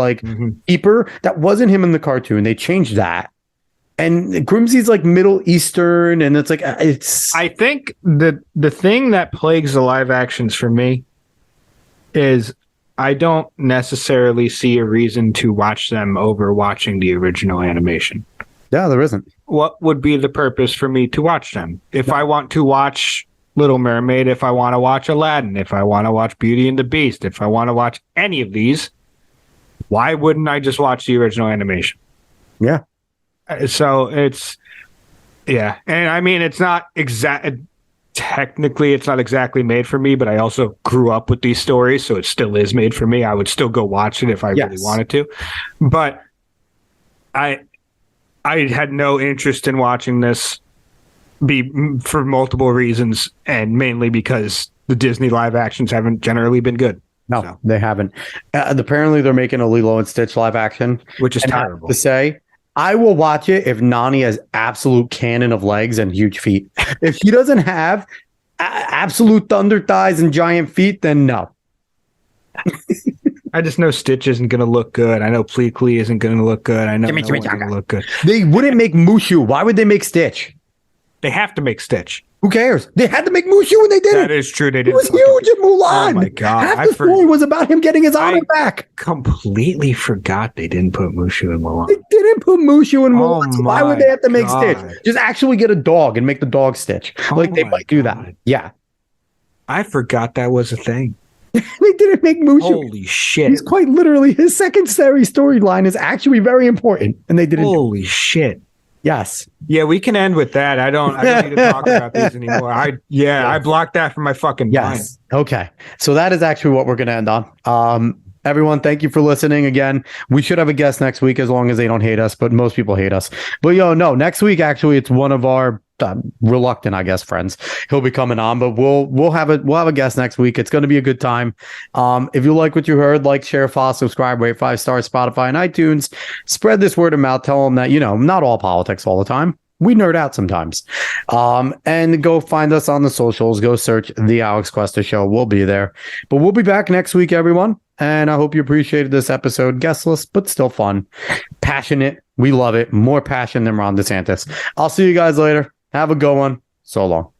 keeper. That wasn't him in the cartoon. They changed that, and Grimsby's Middle Eastern, and it's. I think the thing that plagues the live actions for me is I don't necessarily see a reason to watch them over watching the original animation. Yeah, there isn't. What would be the purpose for me to watch them? If I want to watch Little Mermaid, if I want to watch Aladdin, if I want to watch Beauty and the Beast, if I want to watch any of these, why wouldn't I just watch the original animation? Yeah. So it's, yeah. And I mean, it's not technically, it's not exactly made for me, but I also grew up with these stories, so it still is made for me. I would still go watch it if I really wanted to. But I had no interest in watching this for multiple reasons, and mainly because the Disney live actions haven't generally been good. No, they haven't. Apparently, they're making a Lilo and Stitch live action, which is terrible. To say, I will watch it if Nani has absolute cannon of legs and huge feet. If she doesn't have absolute thunder thighs and giant feet, then no. I just know Stitch isn't going to look good. I know Pleakley isn't going to look good. I know no one's going to look good. They wouldn't make Mushu. Why would they make Stitch? They have to make Stitch. Who cares? They had to make Mushu when they did it. That is true. They did. It was huge in Mulan. Oh my god! Half the story was about him getting his honor back. Completely forgot they didn't put Mushu in Mulan. They didn't put Mushu in Mulan. So why would they have to make Stitch? Just actually get a dog and make the dog Stitch. They might do that. Yeah. I forgot that was a thing. They didn't make Mushu. Holy shit! He's quite literally his secondary storyline is actually very important, and they didn't. Holy shit! Yes. Yeah, we can end with that. I don't need to talk about these anymore. I blocked that from my fucking mind. Okay. So that is actually what we're going to end on. Everyone, thank you for listening again. We should have a guest next week as long as they don't hate us, but most people hate us. But no, next week, actually, it's one of our reluctant, I guess, friends. He'll be coming on, but we'll have a guest next week. It's going to be a good time. If you like what you heard, like, share, follow, subscribe, rate 5 stars, Spotify and iTunes. Spread this word of mouth. Tell them that, not all politics all the time. We nerd out sometimes. And go find us on the socials. Go search The Alex Cuesta Show. We'll be there. But we'll be back next week, everyone. And I hope you appreciated this episode. Guestless, but still fun. Passionate. We love it. More passion than Ron DeSantis. I'll see you guys later. Have a good one. So long.